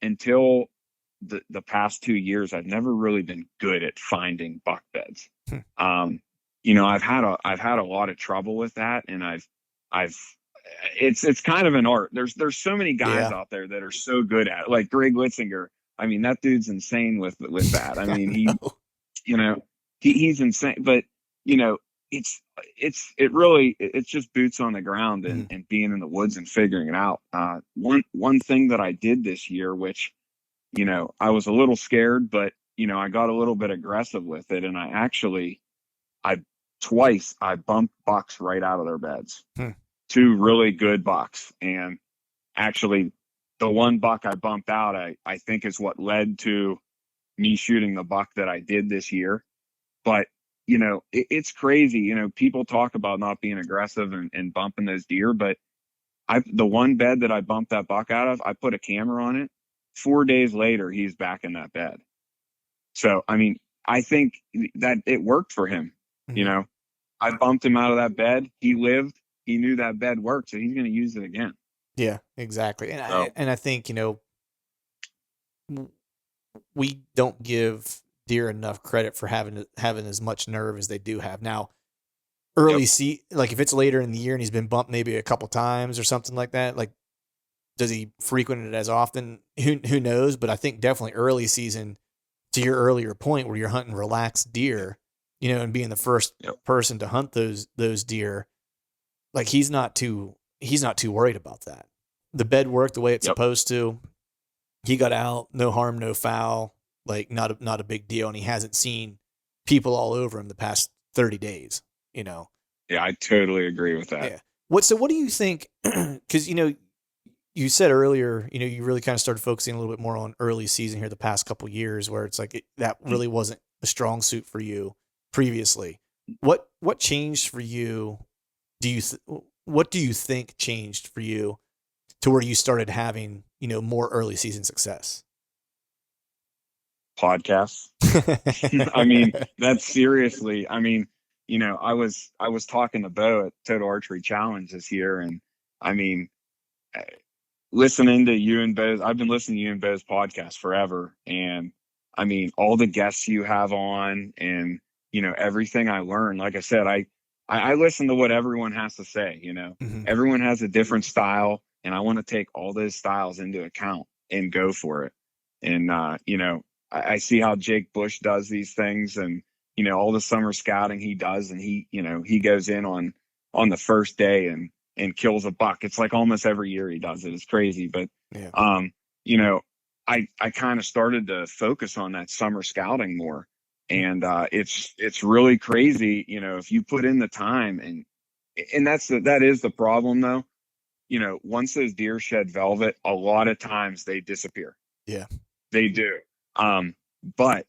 until the past 2 years, I've never really been good at finding buck beds. I've had a lot of trouble with that, and it's kind of an art. There's so many guys out there that are so good at it, like Greg Litzinger. I mean, that dude's insane with that. I mean, he's insane, but it's just boots on the ground and being in the woods and figuring it out. One thing that I did this year, which, I was a little scared, but I got a little bit aggressive with it, and I twice I bumped bucks right out of their beds. Hmm. Two really good bucks. And actually the one buck I bumped out, I think is what led to me shooting the buck that I did this year. But, it's crazy. People talk about not being aggressive and bumping those deer, but the one bed that I bumped that buck out of, I put a camera on it. 4 days later, he's back in that bed. So, I mean, I think that it worked for him. Mm-hmm. I bumped him out of that bed. He lived. He knew that bed worked, so he's going to use it again. Yeah, exactly. So, I think, we don't give deer enough credit for having as much nerve as they do have. Now, yep. like if it's later in the year and he's been bumped maybe a couple times or something like that, like does he frequent it as often? Who knows? But I think definitely early season, to your earlier point where you're hunting relaxed deer, and being the first Yep. person to hunt those deer, like he's not too worried about that. The bed worked the way it's Yep. supposed to. He got out, no harm, no foul, like not a big deal, and he hasn't seen people all over him the past 30 days. Yeah, I totally agree with that. Yeah. What do you think? Because you said earlier, you really kind of started focusing a little bit more on early season here the past couple years, where it's like that really wasn't a strong suit for you previously. What changed for you? What do you think changed for you to where you started having more early season success? Podcasts. I mean, that's seriously. I mean, I was talking to Bo at Total Archery Challenge this year, and I mean, listening to you and Bo's, I've been listening to you and Bo's podcast forever. And I mean, all the guests you have on and, everything I learned, like I said, I listen to what everyone has to say, Mm-hmm. everyone has a different style, and I want to take all those styles into account and go for it. And, I see how Jake Bush does these things and, all the summer scouting he does. And he goes in on the first day and kills a buck. It's like almost every year he does it. It's crazy. But, Yeah. I kind of started to focus on that summer scouting more. And it's really crazy, if you put in the time and that is the problem though. Once those deer shed velvet, a lot of times they disappear. Yeah. They do. But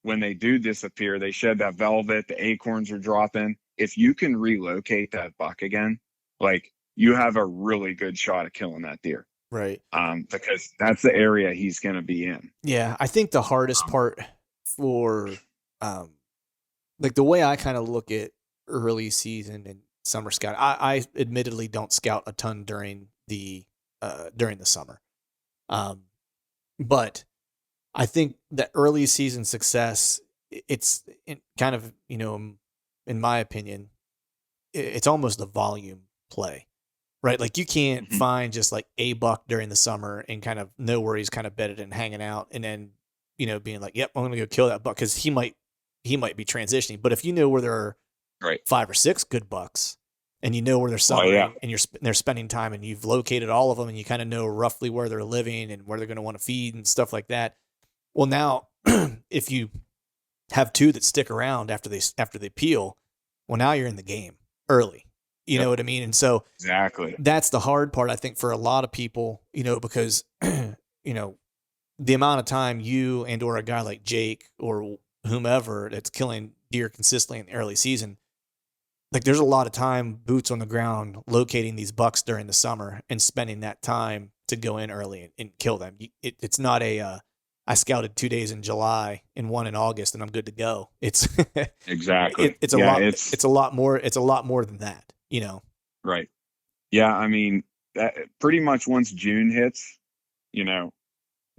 when they do disappear, they shed that velvet, the acorns are dropping. If you can relocate that buck again, like you have a really good shot at killing that deer. Right. Because that's the area he's going to be in. Yeah. I think the hardest part for, like the way I kind of look at early season and summer scout, I admittedly don't scout a ton during the summer. But I think that early season success, it's kind of, in my opinion, it's almost a volume play, right? Like you can't Mm-hmm. find just like a buck during the summer and kind of know where he's kind of bedded and hanging out, and then being like, "Yep, I'm gonna go kill that buck," because he might be transitioning. But if you know where there are Right. 5 or 6 good bucks, and you know where they're summering, and they're spending time, and you've located all of them, and you kind of know roughly where they're living and where they're going to want to feed and stuff like that. Well, now if you have 2 that stick around after they peel, well, now you're in the game early. You know what I mean? And so exactly, that's the hard part, I think, for a lot of people, because, the amount of time you and or a guy like Jake or whomever that's killing deer consistently in the early season, like there's a lot of time boots on the ground locating these bucks during the summer and spending that time to go in early and kill them. It's not I scouted 2 days in July and 1 in August and I'm good to go. It's exactly. it's a lot more than that, Right. Yeah. I mean, that pretty much once June hits,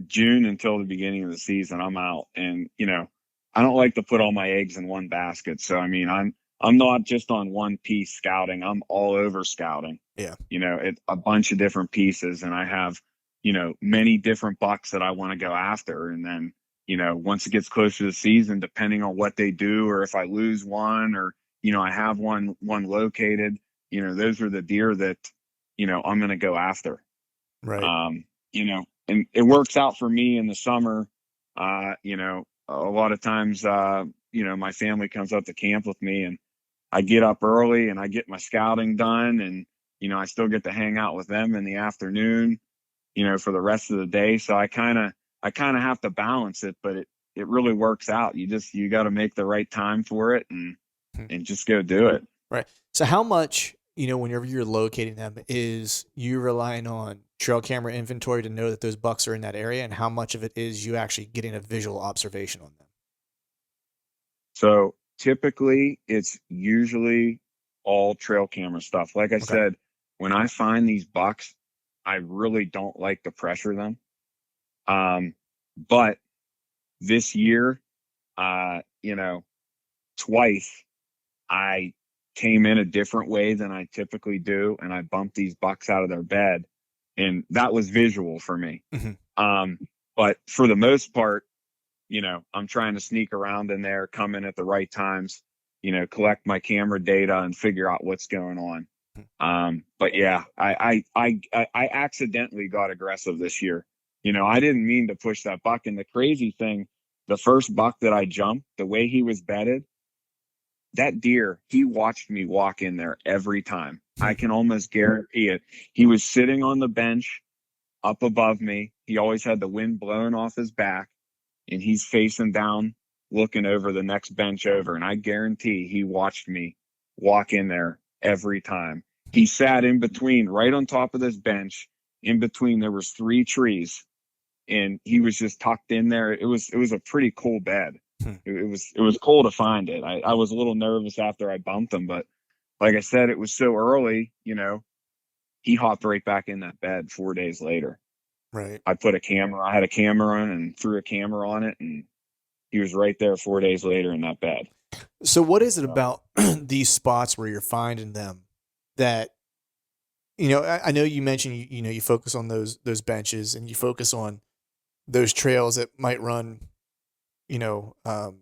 June until the beginning of the season, I'm out. And, I don't like to put all my eggs in one basket. So, I mean, I'm not just on one piece scouting. I'm all over scouting. Yeah. A bunch of different pieces. And I have, many different bucks that I want to go after. And then, once it gets closer to the season, depending on what they do, or if I lose one or, I have one located, those are the deer that, I'm going to go after. Right. And it works out for me in the summer. a lot of times, my family comes up to camp with me, and I get up early and I get my scouting done, and I still get to hang out with them in the afternoon, for the rest of the day. So I kind of have to balance it, but it really works out. You got to make the right time for it, and just go do it. Right. So how much, whenever you're locating them, is you relying on trail camera inventory to know that those bucks are in that area, and how much of it is you actually getting a visual observation on them? So typically it's usually all trail camera stuff. Like I Okay. said, when I find these bucks, I really don't like to pressure them. But this year, twice I came in a different way than I typically do, and I bumped these bucks out of their bed, and that was visual for me. Mhm. But for the most part, I'm trying to sneak around in there, come in at the right times, collect my camera data and figure out what's going on. But yeah, I accidentally got aggressive this year. I didn't mean to push that buck. And the crazy thing, the first buck that I jumped, the way he was bedded, that deer, he watched me walk in there every time. I can almost guarantee it. He was sitting on the bench up above me. He always had the wind blowing off his back, and he's facing down, looking over the next bench over. And I guarantee he watched me walk in there every time. He sat in between, right on top of this bench. In between, there was 3 trees, and he was just tucked in there. It was a pretty cool bed. It was cool to find it. I was a little nervous after I bumped him, but like I said, it was so early, he hopped right back in that bed 4 days later. Right. I had a camera on and threw a camera on it, and he was right there 4 days later in that bed. So what is it about these spots where you're finding them that, I know you mentioned, you focus on those benches, and you focus on those trails that might run, you know, um,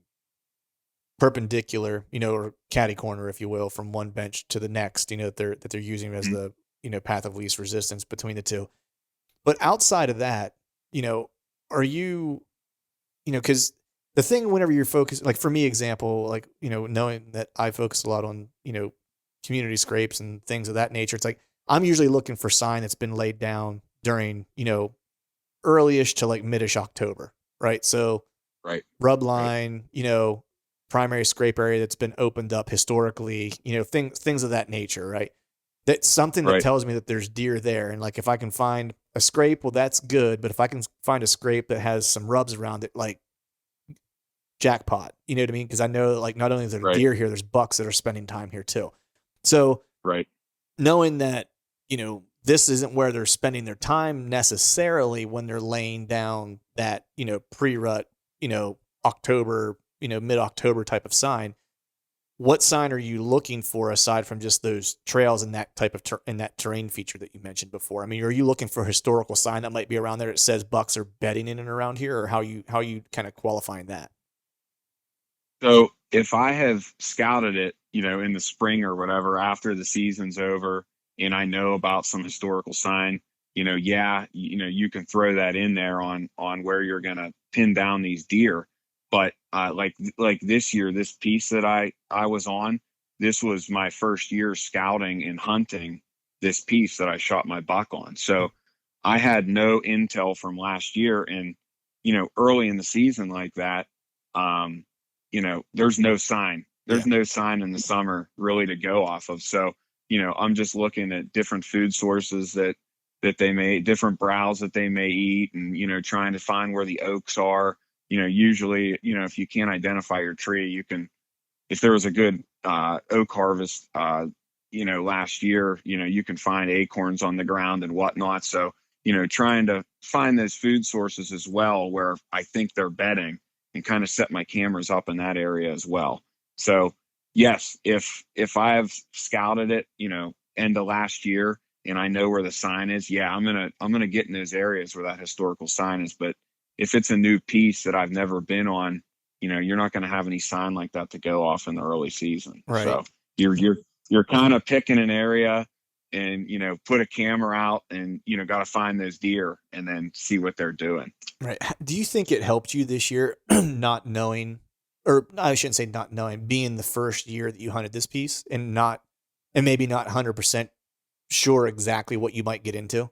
perpendicular, or catty corner, if you will, from one bench to the next, that they're using as the, path of least resistance between the two. But outside of that, are you, because the thing, whenever you're focused, like for me, example, like, knowing that I focus a lot on, community scrapes and things of that nature, it's like, I'm usually looking for sign that's been laid down during, early-ish to like mid-ish October. Right. So Right. rub Right. line, primary scrape area that's been opened up historically, things of that nature. Right. That's something that Right. tells me that there's deer there. And like, if I can find a scrape, well, that's good. But if I can find a scrape that has some rubs around it, like, jackpot, you know what I mean? Because I know, like, not only is there Right. deer here, there's bucks that are spending time here too. So Right. knowing that, this isn't where they're spending their time necessarily when they're laying down that, pre-rut, October, mid-October type of sign. What sign are you looking for aside from just those trails and that type of in that terrain feature that you mentioned before? I mean, are you looking for a historical sign that might be around there that says bucks are bedding in and around here, or how you kind of qualifying that? So if I have scouted it, in the spring or whatever, after the season's over, and I know about some historical sign, you can throw that in there on where you're going to pin down these deer. But like this year, this piece that I was on, this was my first year scouting and hunting this piece that I shot my buck on. So I had no intel from last year, and early in the season like that, there's no sign. There's no sign in the summer really to go off of. So, I'm just looking at different food sources that they may, different browse that they may eat, and, trying to find where the oaks are. Usually, if you can't identify your tree, you can, if there was a good oak harvest, last year, you can find acorns on the ground and whatnot. So, trying to find those food sources as well where I think they're bedding, and kind of set my cameras up in that area as well. So yes, if I've scouted it, end of last year, and I know where the sign is, yeah, I'm gonna get in those areas where that historical sign is. But if it's a new piece that I've never been on, you're not going to have any sign like that to go off in the early season. Right. So you're kind of picking an area, and, put a camera out and, got to find those deer and then see what they're doing. Right. Do you think it helped you this year not knowing, or I shouldn't say not knowing, being the first year that you hunted this piece and maybe not 100% sure exactly what you might get into?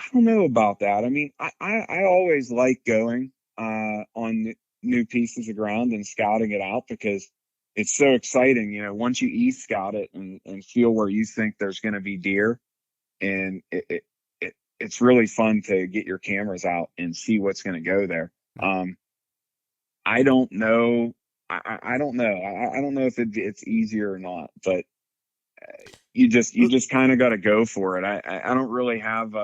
I don't know about that. I mean, I always like going on new pieces of ground and scouting it out because it's so exciting. Once you scout it and feel where you think there's going to be deer, and it's really fun to get your cameras out and see what's going to go there. I don't know. I don't know. I don't know if it's easier or not, but you just kind of got to go for it. I don't really have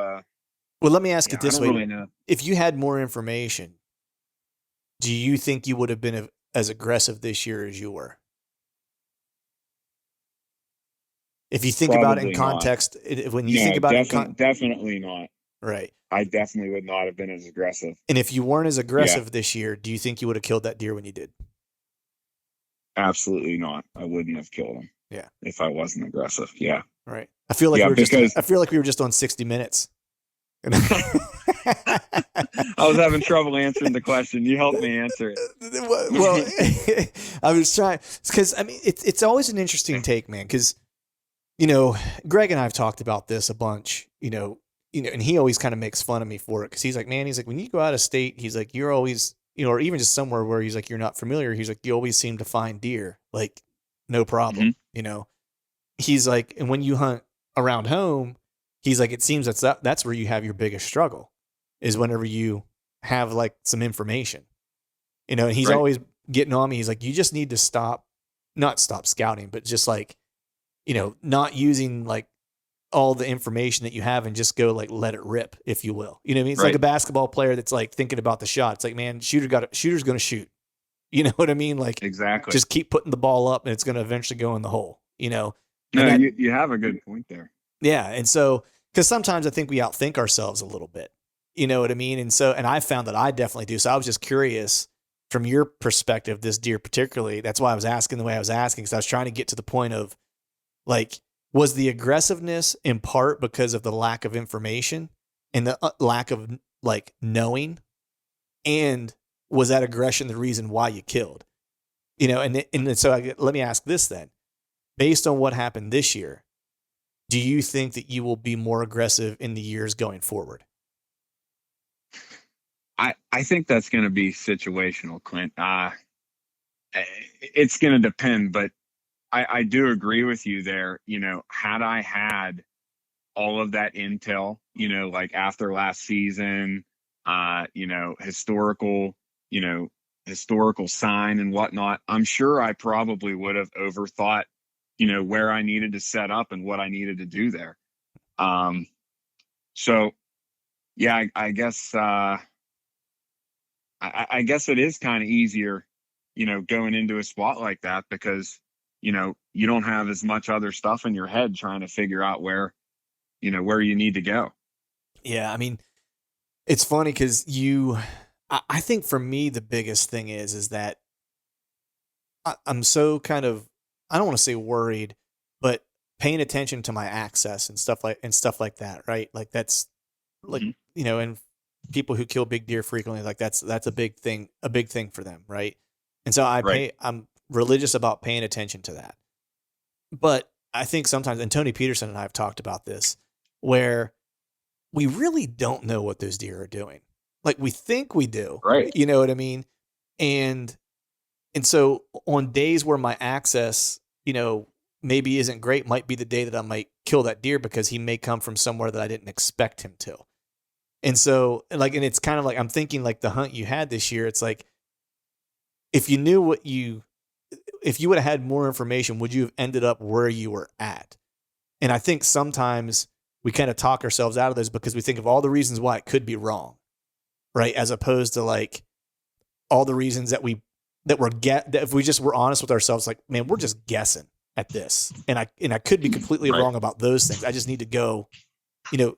well, let me ask it this way. Really know. If you had more information, do you think you would have been as aggressive this year as you were? If you think about it in context, when you think about it, definitely not. Right. I definitely would not have been as aggressive. And if you weren't as aggressive this year, do you think you would have killed that deer when you did? Absolutely not. I wouldn't have killed him. Yeah. If I wasn't aggressive. Yeah. Right. I feel like we were just on 60 Minutes. I was having trouble answering the question. You helped me answer it. Well, I was trying because I mean it's always an interesting take, man. Because Greg and I have talked about this a bunch. And he always kind of makes fun of me for it because he's like, man, when you go out of state, he's like, you're always, or even just somewhere where he's like, you're not familiar. He's like, you always seem to find deer, like no problem. Mm-hmm. He's like, and when you hunt around home. He's like, it seems that's where you have your biggest struggle is whenever you have like some information, and he's always getting on me. He's like, you just need to not stop scouting, but just like, not using like all the information that you have and just go like, let it rip, if you will. You know what I mean? It's like a basketball player that's like thinking about the shot. It's like, man, shooter's going to shoot. You know what I mean? Like exactly. Just keep putting the ball up and it's going to eventually go in the hole, No, you have a good point there. Yeah. And so, because sometimes I think we outthink ourselves a little bit, you know what I mean? And I found that I definitely do. So I was just curious from your perspective, this deer particularly, that's why I was asking the way I was asking. Because I was trying to get to the point of like, was the aggressiveness in part because of the lack of information and the lack of like knowing? And was that aggression the reason why you killed? And so let me ask this then, based on what happened this year, do you think that you will be more aggressive in the years going forward? I think that's going to be situational, Clint. It's going to depend, but I do agree with you there. Had I had all of that intel, like after last season, historical sign and whatnot, I'm sure I probably would have overthought where I needed to set up and what I needed to do there. So yeah, I guess, I guess it is kind of easier, going into a spot like that because, you don't have as much other stuff in your head trying to figure out where you need to go. Yeah. I mean, it's funny because I think for me, the biggest thing is that I'm so kind of, I don't want to say worried, but paying attention to my access and stuff like that, right? Like that's like, and people who kill big deer frequently, like that's a big thing for them. Right. And so I'm religious about paying attention to that. But I think sometimes, and Tony Peterson and I have talked about this, where we really don't know what those deer are doing. Like we think we do, right? You know what I mean? And so on days where my access, maybe isn't great, might be the day that I might kill that deer because he may come from somewhere that I didn't expect him to. And so and it's kind of like, I'm thinking like the hunt you had this year, it's like, if you knew if you would have had more information, would you have ended up where you were at? And I think sometimes we kind of talk ourselves out of this because we think of all the reasons why it could be wrong, right? As opposed to like all the reasons that if we just were honest with ourselves, like, man, we're just guessing at this. And I could be completely wrong about those things. I just need to go,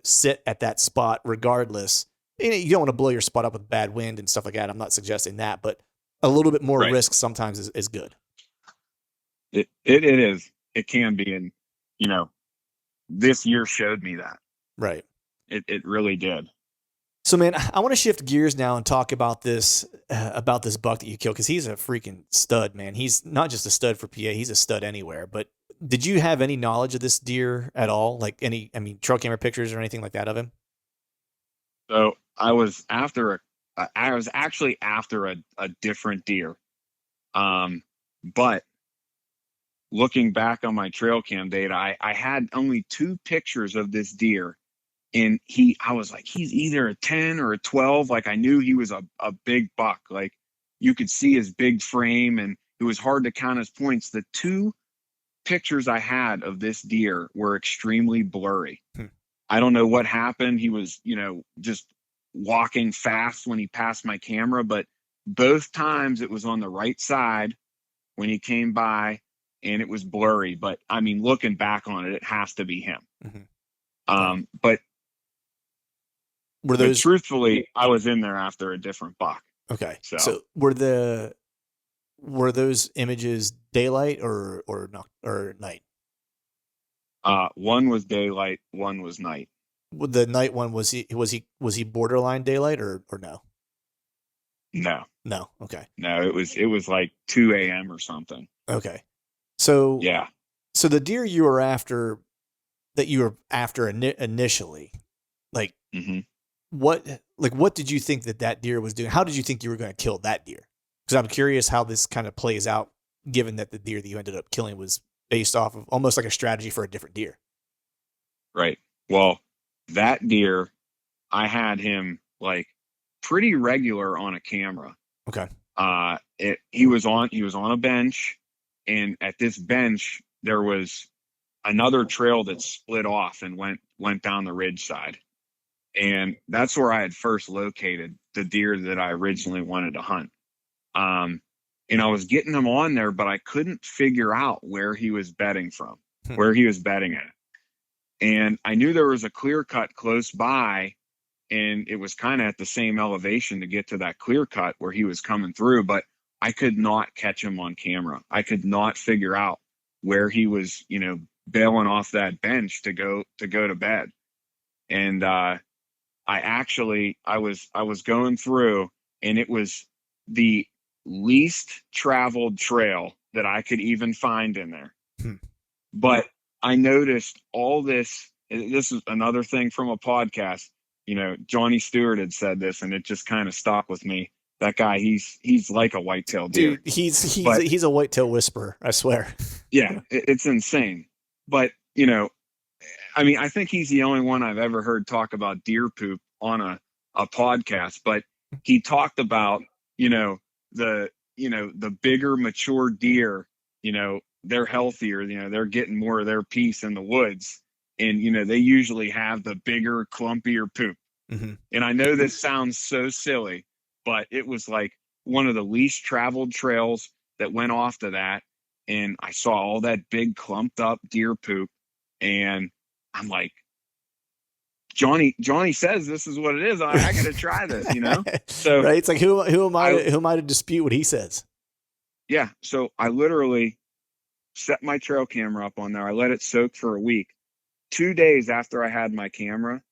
sit at that spot regardless. You don't want to blow your spot up with bad wind and stuff like that. I'm not suggesting that, but a little bit more risk sometimes is good. It is. It can be. And, you know, this year showed me that. Right. It really did. So, man, I want to shift gears now and talk about this buck that you killed, because he's a freaking stud, man. He's not just a stud for PA; he's a stud anywhere. But did you have any knowledge of this deer at all? Like trail camera pictures or anything like that of him? So I was actually after a different deer. But looking back on my trail cam data, I had only 2 pictures of this deer. And I was like, he's either a 10 or a 12. Like, I knew he was a big buck. Like, you could see his big frame, and it was hard to count his points. The 2 pictures I had of this deer were extremely blurry. I don't know what happened. He was, just walking fast when he passed my camera, but both times it was on the right side when he came by, and it was blurry. But I mean, looking back on it, it has to be him. Mm-hmm. But were those, truthfully, I was in there after a different buck. Okay. So were those images daylight or night? One was daylight, one was night. The night one, was he borderline daylight or no? No. Okay. No, it was like 2 a.m. or something. Okay. So yeah. So the deer you were after, initially, like, mm-hmm. what did you think that deer was doing? How did you think you were going to kill that deer? Because I'm curious how this kind of plays out, given that the deer that you ended up killing was based off of almost like a strategy for a different deer. Right. Well, that deer, I had him like pretty regular on a camera. Okay. He was on a bench, and at this bench there was another trail that split off and went down the ridge side. And that's where I had first located the deer that I originally wanted to hunt. And I was getting him on there, but I couldn't figure out where he was bedding from, where he was bedding at. And I knew there was a clear cut close by, and it was kind of at the same elevation to get to that clear cut where he was coming through, but I could not catch him on camera. I could not figure out where he was, bailing off that bench to go to bed. And I was going through, and it was the least traveled trail that I could even find in there. But I noticed all this. This is another thing from a podcast. Johnny Stewart had said this, and it just kind of stuck with me. That guy, he's like a whitetail deer. Dude, he's a whitetail whisperer, I swear. Yeah, it's insane. But, I think he's the only one I've ever heard talk about deer poop on a podcast. But he talked about, the bigger mature deer, they're healthier, they're getting more of their piece in the woods. And, they usually have the bigger, clumpier poop. Mm-hmm. And I know this sounds so silly, but it was like one of the least traveled trails that went off to that. And I saw all that big clumped up deer poop. And I'm like, Johnny says this is what it is. I got to try this, So right. It's like, who am I to dispute what he says? Yeah. So I literally set my trail camera up on there. I let it soak for a week. 2 days after I had my camera,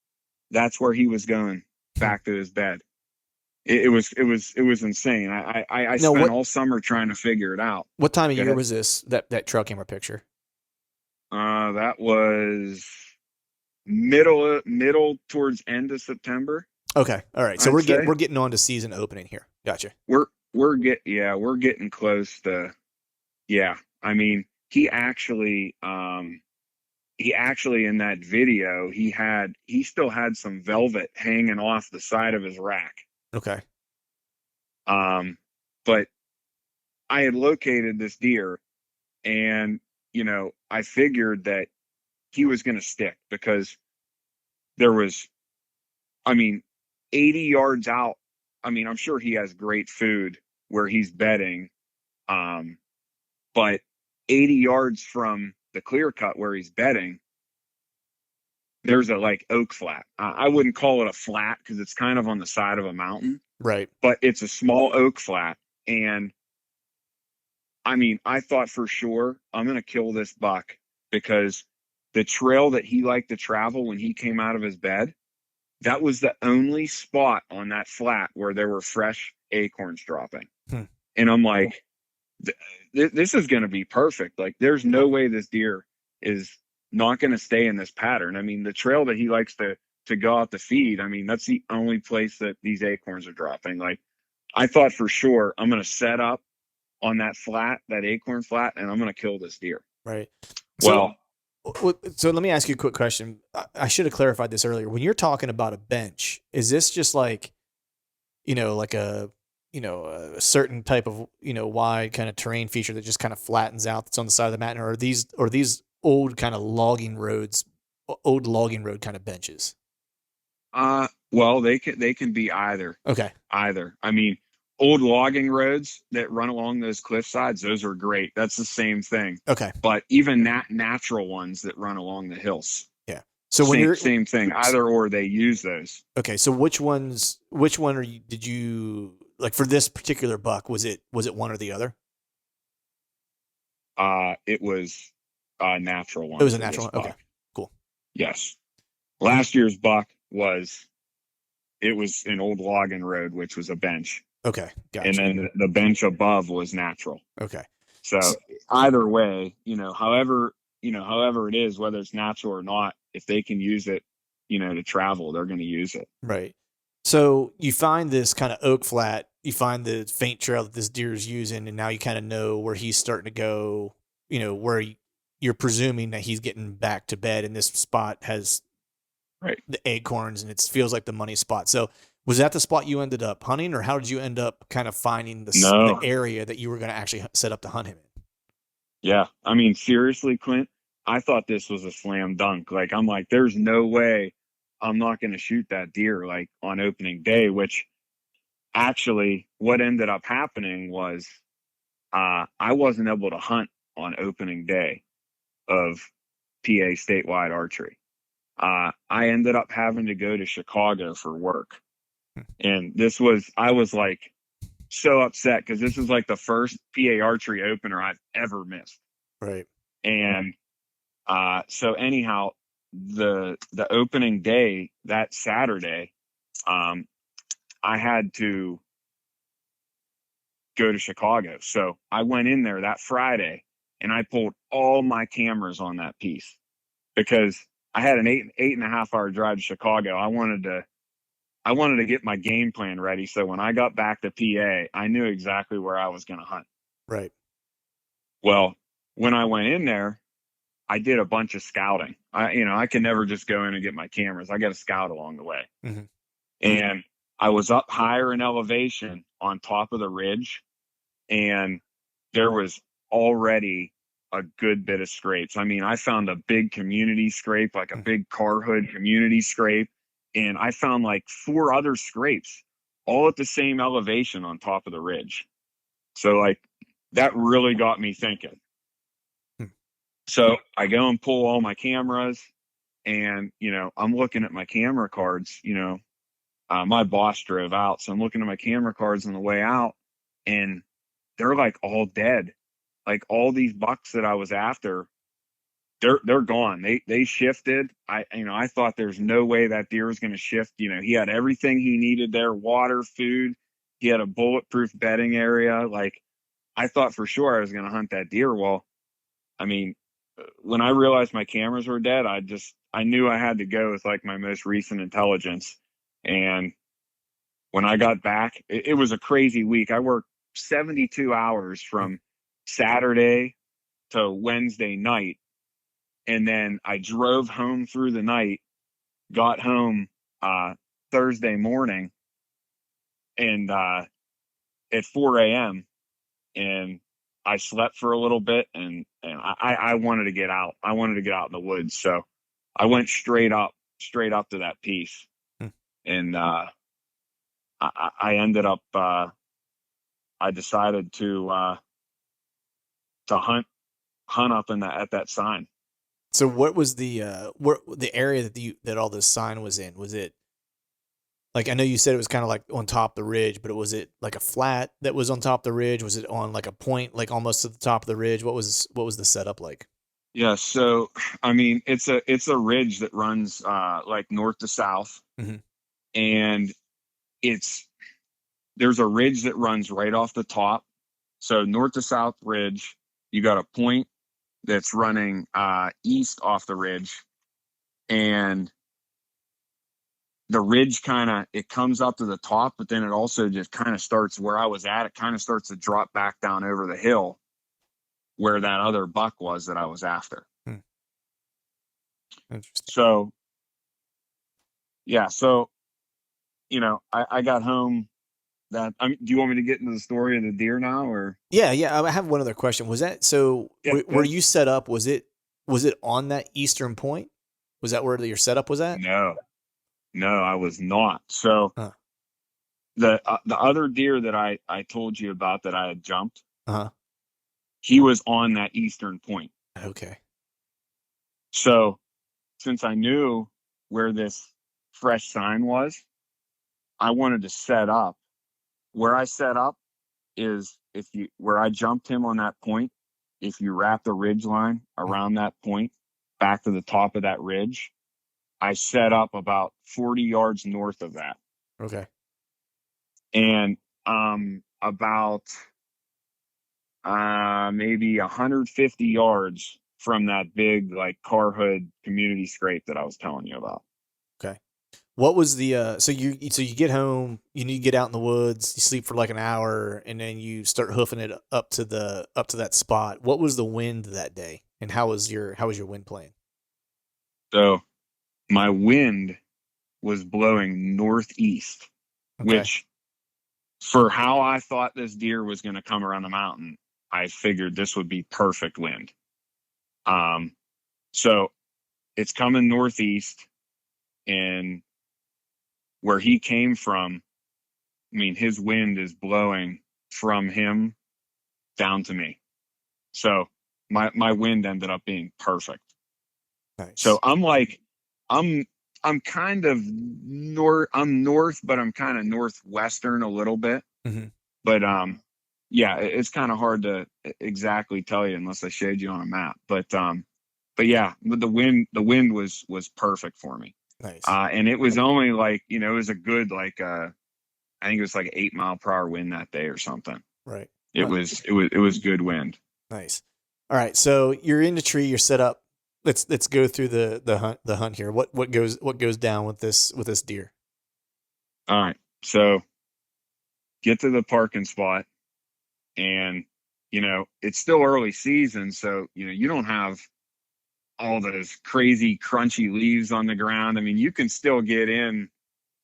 that's where he was going back to his bed. It was insane. I spent all summer trying to figure it out. What time of year was this, that trail camera picture? That was middle towards end of September. Okay. All right. So we're getting on to season opening here. Gotcha. We're getting close to, yeah. I mean, he actually in that video, he still had some velvet hanging off the side of his rack. Okay. But I had located this deer, and, I figured that he was going to stick, because there was, 80 yards out. I'm sure he has great food where he's bedding. But 80 yards from the clear cut where he's bedding, there's a oak flat. I wouldn't call it a flat because it's kind of on the side of a mountain. Right. But it's a small oak flat. And I thought for sure I'm going to kill this buck, because the trail that he liked to travel when he came out of his bed, that was the only spot on that flat where there were fresh acorns dropping. And I'm like, this is going to be perfect. Like, there's no way this deer is not going to stay in this pattern. I mean, the trail that he likes to go out to feed, I mean, that's the only place that these acorns are dropping. Like, I thought for sure I'm going to set up on that flat, that acorn flat, and I'm going to kill this deer. Right. Well, so let me ask you a quick question. I should have clarified this earlier. When you're talking about a bench, is this just like, like a certain type of, wide kind of terrain feature that just kind of flattens out that's on the side of the mountain? Or are these old kind of logging road kind of benches? Well, they can be either. Okay. Either. I mean, old logging roads that run along those cliff sides, those are great. That's the same thing. Okay. But even natural ones that run along the hills. Yeah. So same thing. Either or, they use those. Okay. So which one did you like for this particular buck? Was it one or the other? It was a natural one. It was a natural one. Okay. Cool. Yes. Last year's buck was an old logging road, which was a bench. Okay. Gotcha. And then the bench above was natural. Okay. So either way, however it is, whether it's natural or not, if they can use it, to travel, they're going to use it. Right. So you find this kind of oak flat, you find the faint trail that this deer is using, and now you kind of know where he's starting to go, where you're presuming that he's getting back to bed, and this spot has the acorns, and it feels like the money spot. So was that the spot you ended up hunting, or how did you end up kind of finding the area that you were going to actually set up to hunt him in? Yeah. I mean, seriously, Clint, I thought this was a slam dunk. Like, I'm like, there's no way I'm not going to shoot that deer like on opening day, which actually what ended up happening was I wasn't able to hunt on opening day of PA statewide archery. I ended up having to go to Chicago for work. And I was like so upset because this is like the first PA archery opener I've ever missed. Right. And so anyhow, the opening day that Saturday, I had to go to Chicago. So I went in there that Friday and I pulled all my cameras on that piece because I had an 8.5 hour drive to Chicago. I wanted to get my game plan ready. So when I got back to PA, I knew exactly where I was going to hunt. Right. Well, when I went in there, I did a bunch of scouting. I can never just go in and get my cameras. I got to scout along the way. Mm-hmm. And I was up higher in elevation on top of the ridge, and there was already a good bit of scrapes. I mean, I found a big community scrape, like a big car hood community scrape. And I found like 4 other scrapes all at the same elevation on top of the ridge. So like that really got me thinking. So I go and pull all my cameras and, I'm looking at my camera cards, my boss drove out. So I'm looking at my camera cards on the way out and they're like all dead. Like all these bucks that I was after, they're gone. They shifted. I thought there's no way that deer was going to shift. He had everything he needed there, water, food. He had a bulletproof bedding area. Like I thought for sure I was going to hunt that deer. Well, I mean, when I realized my cameras were dead, I knew I had to go with like my most recent intelligence. And when I got back, it was a crazy week. I worked 72 hours from Saturday to Wednesday night. And then I drove home through the night, got home Thursday morning and at 4 a.m. and I slept for a little bit and I wanted to get out. I wanted to get out in the woods. So I went straight up to that piece. And I ended up I decided to hunt up at that sign. So what was the area that all this sign was in? Was it like, I know you said it was kind of like on top of the ridge, but was it like a flat that was on top of the ridge? Was it on like a point, like almost to the top of the ridge? What was the setup like? Yeah. So, I mean, it's a ridge that runs, like north to south, Hmm. and it's, there's a ridge that runs right off the top. So north to south ridge, you got a point that's running, east off the ridge, and the ridge kind of, it comes up to the top, but then it also just kind of starts where I was at. It kind of starts to drop back down over the hill where that other buck was that I was after. Hmm. Interesting. So yeah, so I got home that. Do you want me to get into the story of the deer now, or? Yeah, yeah. I have one other question. Was that so? Yeah, Where you set up? Was it on that eastern point? Was that where your setup was at? no, no, I was not. So Huh. the other deer that I told you about that I had jumped, Uh-huh. he was on that eastern point. Okay. So since I knew where this fresh sign was, I wanted to set up. Where I set up is, if you where I jumped him on that point, if you wrap the ridge line Mm. around that point back to the top of that ridge, I set up about 40 yards north of that. Okay. And about maybe 150 yards from that big like car hood community scrape that I was telling you about. Okay. What was the so you get home, you need to get out in the woods, you sleep for like an hour, and then you start hoofing it up to that spot. What was the wind that day? And how was your wind playing? So my wind was blowing northeast, Okay. which, for how I thought this deer was going to come around the mountain, I figured this would be perfect wind. Um, so it's coming northeast, and where he came from, I mean, his wind is blowing from him down to me. So my wind ended up being perfect. So Nice. I'm like, I'm I'm kind of north. I'm north, but I'm kind of northwestern a little bit. Hmm. But yeah, it's kind of hard to exactly tell you unless I showed you on a map. But yeah, the wind was perfect for me. Nice. And it was only like, it was a good like, I think it was like 8 mile per hour wind that day or something. Right. It was good wind. Nice. All right. So you're in the tree. You're set up. Let's go through the hunt here. What goes down with this deer? All right, so get to the parking spot, and it's still early season, so you don't have all those crazy crunchy leaves on the ground. I mean, you can still get in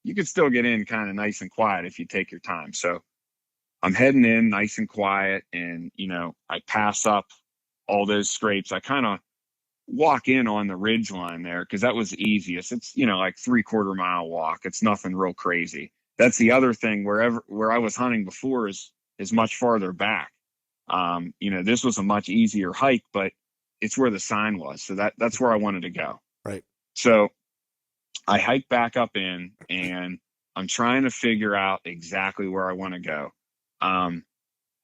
kind of nice and quiet if you take your time. So I'm heading in nice and quiet, and I pass up all those scrapes. I kind of walk in on the ridge line there because that was the easiest. It's like 3/4 mile walk. It's nothing real crazy. That's the other thing. Where I was hunting before is much farther back. This was a much easier hike, but it's where the sign was. So that's where I wanted to go. Right. So I hike back up in, and I'm trying to figure out exactly where I want to go. Um,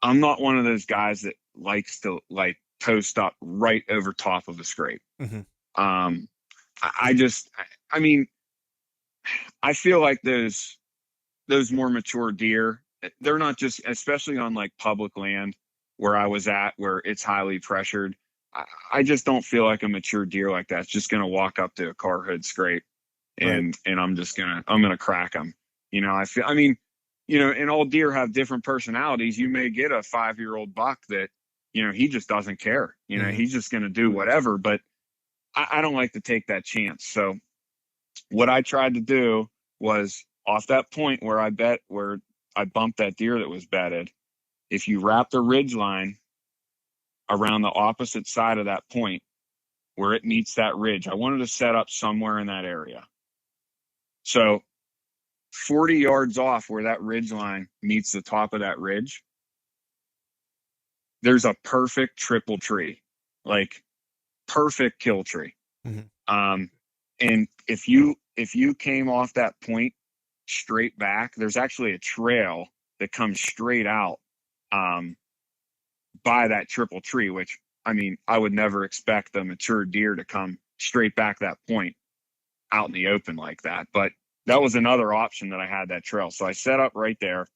I'm not one of those guys that likes to like post up right over top of a scrape. Hmm. Um, I just, I mean, I feel like those more mature deer, they're not just, especially on like public land where I was at, where it's highly pressured. I just don't feel like a mature deer like that's just going to walk up to a car hood scrape, Right. and I'm gonna crack them. I mean, and all deer have different personalities. You may get a 5-year-old buck that, he just doesn't care. Hmm. He's just gonna do whatever. But I don't like to take that chance. So what I tried to do was, off that point where I bumped that deer that was bedded, if you wrap the ridge line around the opposite side of that point where it meets that ridge, I wanted to set up somewhere in that area. So 40 yards off where that ridge line meets the top of that ridge, there's a perfect triple tree, like perfect kill tree. Hmm. Um, and if you came off that point straight back, there's actually a trail that comes straight out, um, by that triple tree, which I mean, I would never expect a mature deer to come straight back that point out in the open like that. But that was another option that I had, that trail. So I set up right there.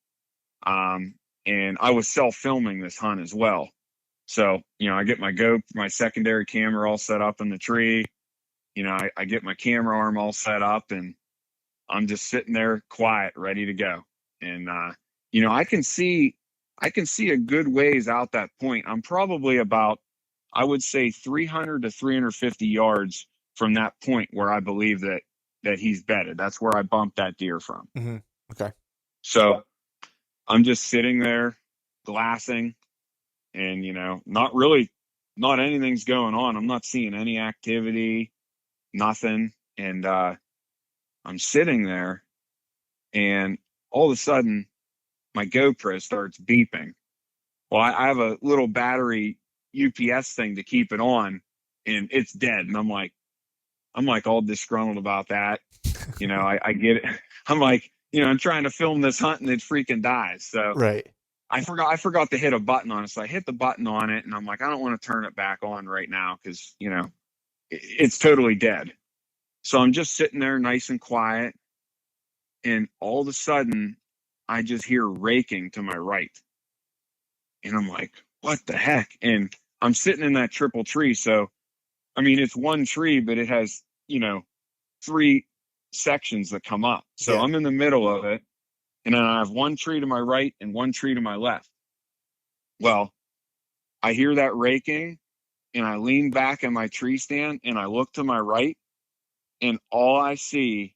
And I was self-filming this hunt as well. So, I get my secondary camera all set up in the tree. I get my camera arm all set up, and I'm just sitting there quiet, ready to go. And, I can see a good ways out that point. I'm probably about, I would say 300 to 350 yards from that point where I believe that he's bedded. That's where I bumped that deer from. Mm-hmm. Okay. So I'm just sitting there glassing, and, not anything's going on. I'm not seeing any activity, nothing. And, I'm sitting there, and all of a sudden my GoPro starts beeping. Well, I have a little battery UPS thing to keep it on, and it's dead. And I'm like all disgruntled about that. I get it. I'm like, I'm trying to film this hunt and it freaking dies. So right. I forgot to hit a button on it. So I hit the button on it, and I'm like, I don't want to turn it back on right now because, it's totally dead. So I'm just sitting there nice and quiet. And all of a sudden I just hear raking to my right. And I'm like, what the heck? And I'm sitting in that triple tree. So, I mean, it's one tree, but it has, 3 sections that come up. So yeah. I'm in the middle of it. And then I have one tree to my right and one tree to my left. Well, I hear that raking, and I lean back in my tree stand, and I look to my right, and all I see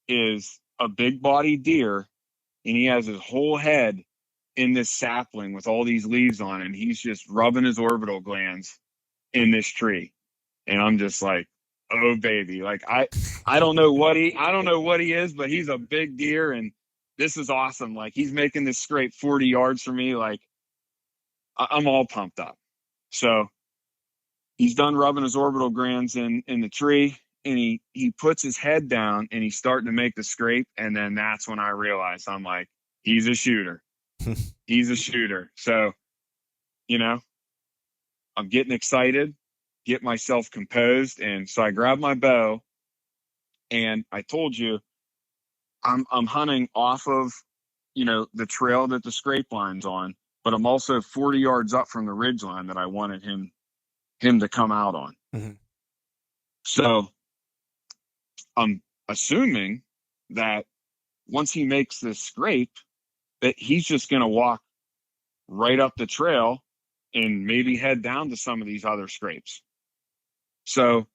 is a big body deer, and he has his whole head in this sapling with all these leaves on it, and he's just rubbing his orbital glands in this tree. And I'm just like, oh baby, like I don't know what he is, but he's a big deer, and this is awesome. Like, he's making this scrape 40 yards from me. Like, I'm all pumped up. So he's done rubbing his orbital glands in the tree, and he puts his head down, and he's starting to make the scrape. And then that's when I realized, I'm like, he's a shooter. He's a shooter. So, I'm getting excited, get myself composed. And so I grabbed my bow, and I told you I'm hunting off of, the trail that the scrape line's on, but I'm also 40 yards up from the ridge line that I wanted him to come out on. Mm-hmm. So I'm assuming that once he makes this scrape, that he's just going to walk right up the trail and maybe head down to some of these other scrapes. So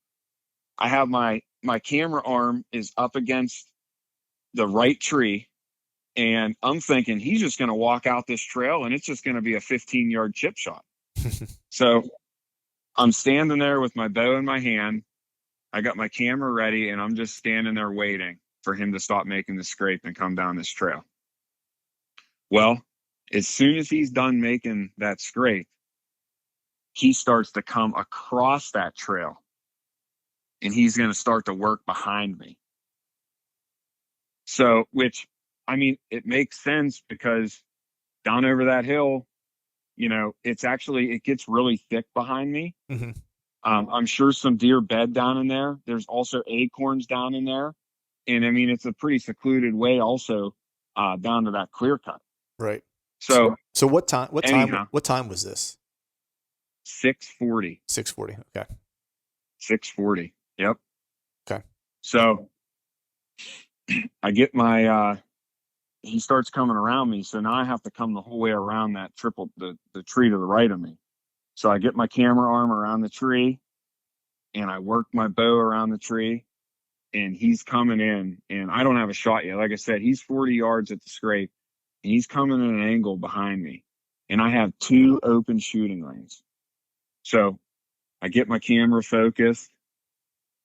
I have my camera arm is up against the right tree, and I'm thinking he's just going to walk out this trail, and it's just going to be a 15-yard chip shot. So I'm standing there with my bow in my hand. I got my camera ready, and I'm just standing there waiting for him to stop making the scrape and come down this trail. Well, as soon as he's done making that scrape, he starts to come across that trail, and he's going to start to work behind me. So, which, I mean, it makes sense because down over that hill, it gets really thick behind me. Mm-hmm. I'm sure some deer bed down in there. There's also acorns down in there. And I mean, it's a pretty secluded way also down to that clear cut. Right. So what time was this? 6:40. 6:40. Okay. 6:40. Yep. Okay. So I get he starts coming around me. So now I have to come the whole way around that the tree to the right of me. So I get my camera arm around the tree, and I work my bow around the tree, and he's coming in, and I don't have a shot yet. Like I said, he's 40 yards at the scrape, and he's coming in an angle behind me, and I have 2 open shooting lanes. So I get my camera focused,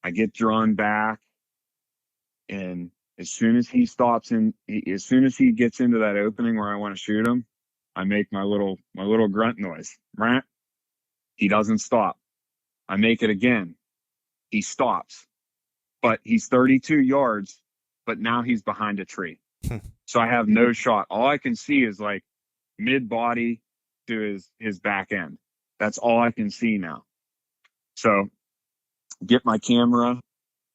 I get drawn back, and as soon as he gets into that opening where I want to shoot him, I make my little grunt noise. He doesn't stop. I make it again. He stops, but he's 32 yards, but now he's behind a tree. So I have no shot. All I can see is like mid body to his back end. That's all I can see now. So get my camera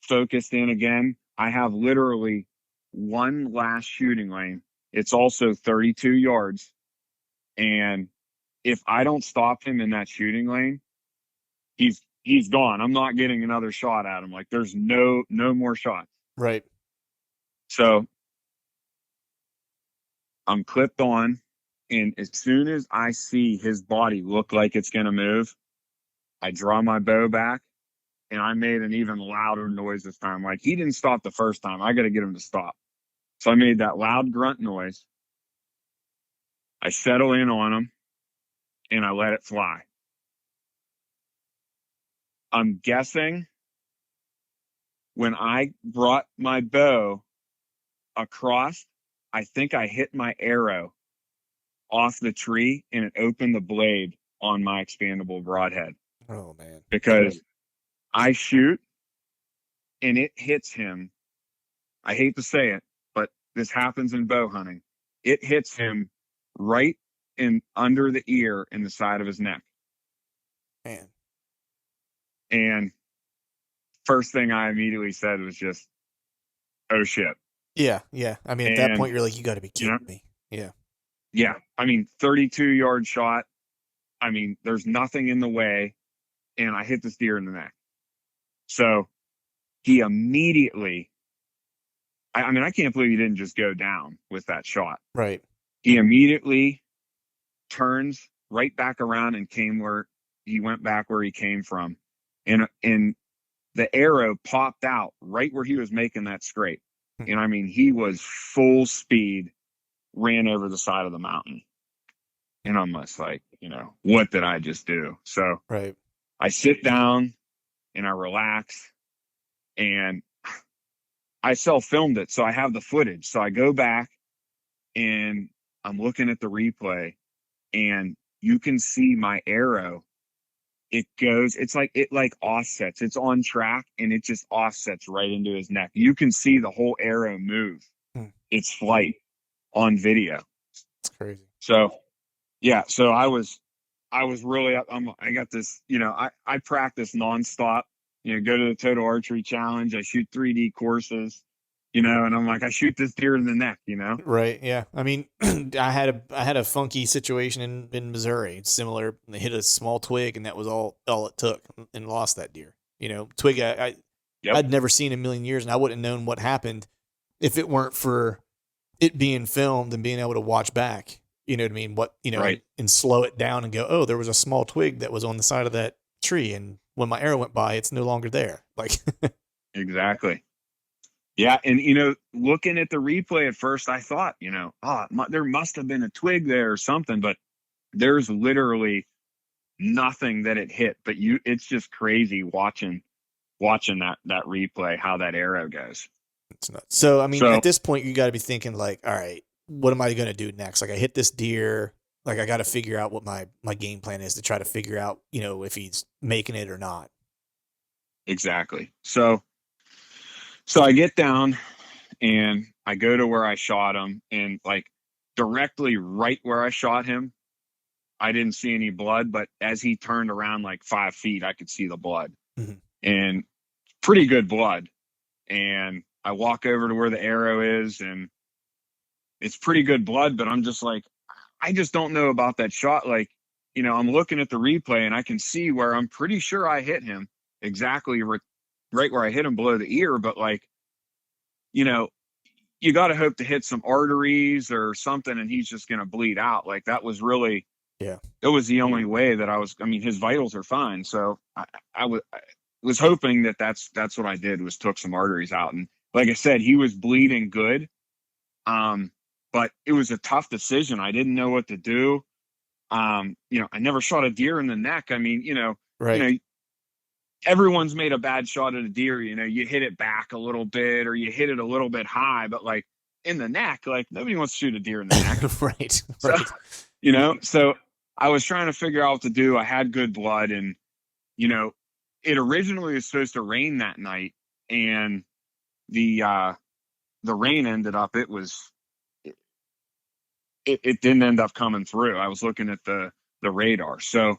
focused in again. I have literally one last shooting lane. It's also 32 yards. And if I don't stop him in that shooting lane, he's gone. I'm not getting another shot at him. Like there's no more shots. Right. So I'm clipped on, and as soon as I see his body look like it's going to move, I draw my bow back, and I made an even louder noise this time. Like he didn't stop the first time. I got to get him to stop. So I made that loud grunt noise. I settle in on him, and I let it fly. I'm guessing when I brought my bow across, I think I hit my arrow off the tree, and it opened the blade on my expandable broadhead. Oh, man. Because I shoot, and it hits him. I hate to say it, but this happens in bow hunting. It hits him right in under the ear in the side of his neck. Man. And first thing I immediately said was just, oh shit. Yeah. I mean, at that point, you're like, you got to be kidding me. Yeah. Yeah. I mean, 32-yard shot. I mean, there's nothing in the way. And I hit this deer in the neck. So he immediately, I mean, I can't believe he didn't just go down with that shot. Right. He immediately turns right back around and went back where he came from. And the arrow popped out right where he was making that scrape. And I mean, he was full speed, ran over the side of the mountain. And I'm just like, what did I just do? So right. I sit down and I relax, and I self-filmed it. So I have the footage. So I go back and I'm looking at the replay, and you can see my arrow. It offsets. It's on track, and it just offsets right into his neck. You can see the whole arrow move. Its flight on video. It's crazy. So, yeah. So I was really, I got this, I practice nonstop, go to the Total Archery Challenge. I shoot 3D courses, and I'm like, I shoot this deer in the neck, Right. Yeah. I mean, I had a funky situation in Missouri. It's similar. They hit a small twig, and that was all it took, and lost that deer. Twig I'd never seen in a million years, and I wouldn't have known what happened if it weren't for it being filmed and being able to watch back. You know what I mean? Right. And slow it down and go, oh, there was a small twig that was on the side of that tree, and when my arrow went by, it's no longer there. Like exactly. Yeah, and looking at the replay at first, I thought, there must have been a twig there or something, but there's literally nothing that it hit. But it's just crazy watching that replay, how that arrow goes. It's nuts. So I mean, at this point, you got to be thinking like, all right, what am I going to do next? Like, I hit this deer. Like, I got to figure out what my game plan is to try to figure out, if he's making it or not. Exactly. So I get down and I go to where I shot him, and like directly right where I shot him, I didn't see any blood, but as he turned around like 5 feet, I could see the blood. Mm-hmm. And pretty good blood. And I walk over to where the arrow is, and it's pretty good blood, but I'm just like, I just don't know about that shot. Like, I'm looking at the replay, and I can see where I'm pretty sure I hit him exactly right where I hit him below the ear. But like, you got to hope to hit some arteries or something, and he's just going to bleed out. Like, that was really, it was the only way that his vitals are fine. So I was hoping that's what I did, was took some arteries out. And like I said, he was bleeding good. But it was a tough decision. I didn't know what to do. I never shot a deer in the neck. I mean, right. Everyone's made a bad shot at a deer. You hit it back a little bit, or you hit it a little bit high, but like in the neck, like nobody wants to shoot a deer in the neck. Right. So, so I was trying to figure out what to do. I had good blood, and, it originally was supposed to rain that night, and the rain ended up, it didn't end up coming through. I was looking at the radar. So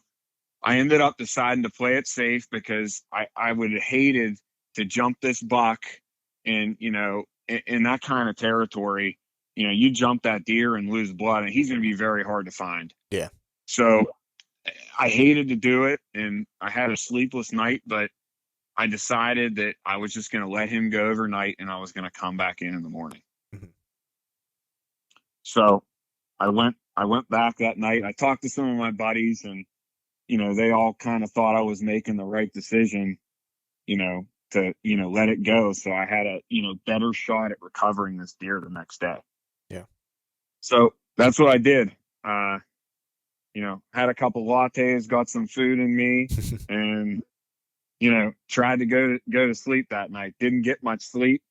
I ended up deciding to play it safe because I would have hated to jump this buck and, in that kind of territory, you jump that deer and lose blood, and he's going to be very hard to find. Yeah. So I hated to do it, and I had a sleepless night, but I decided that I was just going to let him go overnight, and I was going to come back in the morning. Mm-hmm. So I went back that night. I talked to some of my buddies, and they all kind of thought I was making the right decision, to let it go. So I had a better shot at recovering this deer the next day. Yeah. So that's what I did. Had a couple lattes, got some food in me, and tried to go to sleep that night. Didn't get much sleep.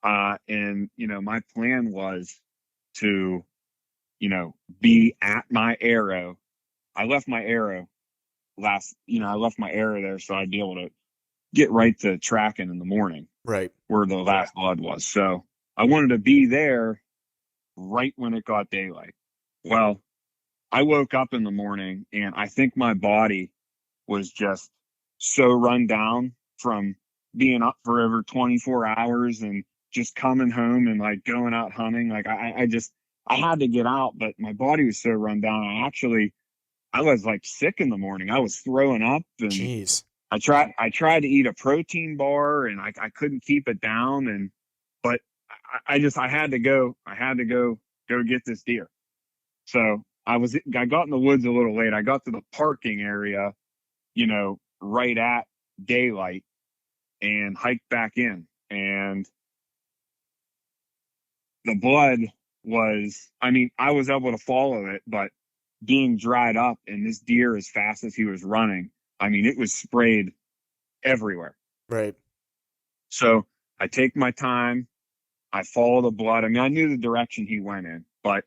And my plan was to be at my arrow. I left my arrow there so I'd be able to get right to tracking in the morning, right where the last blood was. So I wanted to be there right when it got daylight. Well, I woke up in the morning, and I think my body was just so run down from being up for over 24 hours and just coming home and like going out hunting. Like I had to get out, but my body was so run down. I was like sick in the morning. I was throwing up, and jeez. I tried to eat a protein bar, and I couldn't keep it down. But I had to go get this deer. So I got in the woods a little late. I got to the parking area, right at daylight, and hiked back in. And the blood was, I was able to follow it, but being dried up, and this deer, as fast as he was running, it was sprayed everywhere. Right. So I take my time. I follow the blood. I knew the direction he went in, but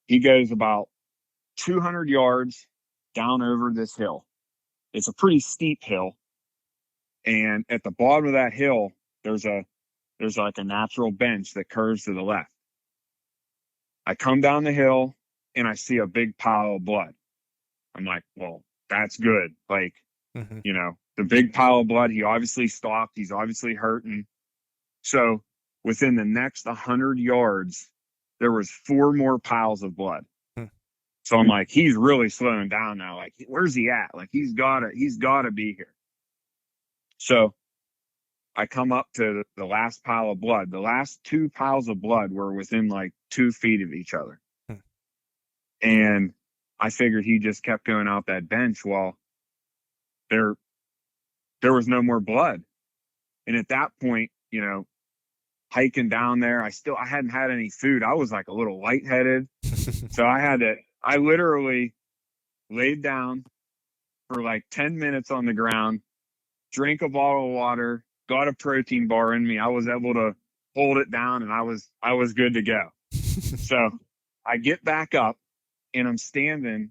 he goes about 200 yards down over this hill. It's a pretty steep hill. And at the bottom of that hill, there's like a natural bench that curves to the left. I come down the hill, and I see a big pile of blood. I'm like, well, that's good. Like, mm-hmm. The big pile of blood, he obviously stopped. He's obviously hurting. So within the next 100 yards, there was 4 more piles of blood. Hmm. So I'm like, he's really slowing down now. Like, where's he at? Like, he's gotta be here. So I come up to the last pile of blood. The last 2 piles of blood were within like 2 feet of each other. Hmm. And I figured he just kept going out that bench while there was no more blood. And at that point, hiking down there, I hadn't had any food. I was like a little lightheaded. So I literally laid down for like 10 minutes on the ground, drank a bottle of water, got a protein bar in me. I was able to hold it down, and I was good to go. So I get back up, and I'm standing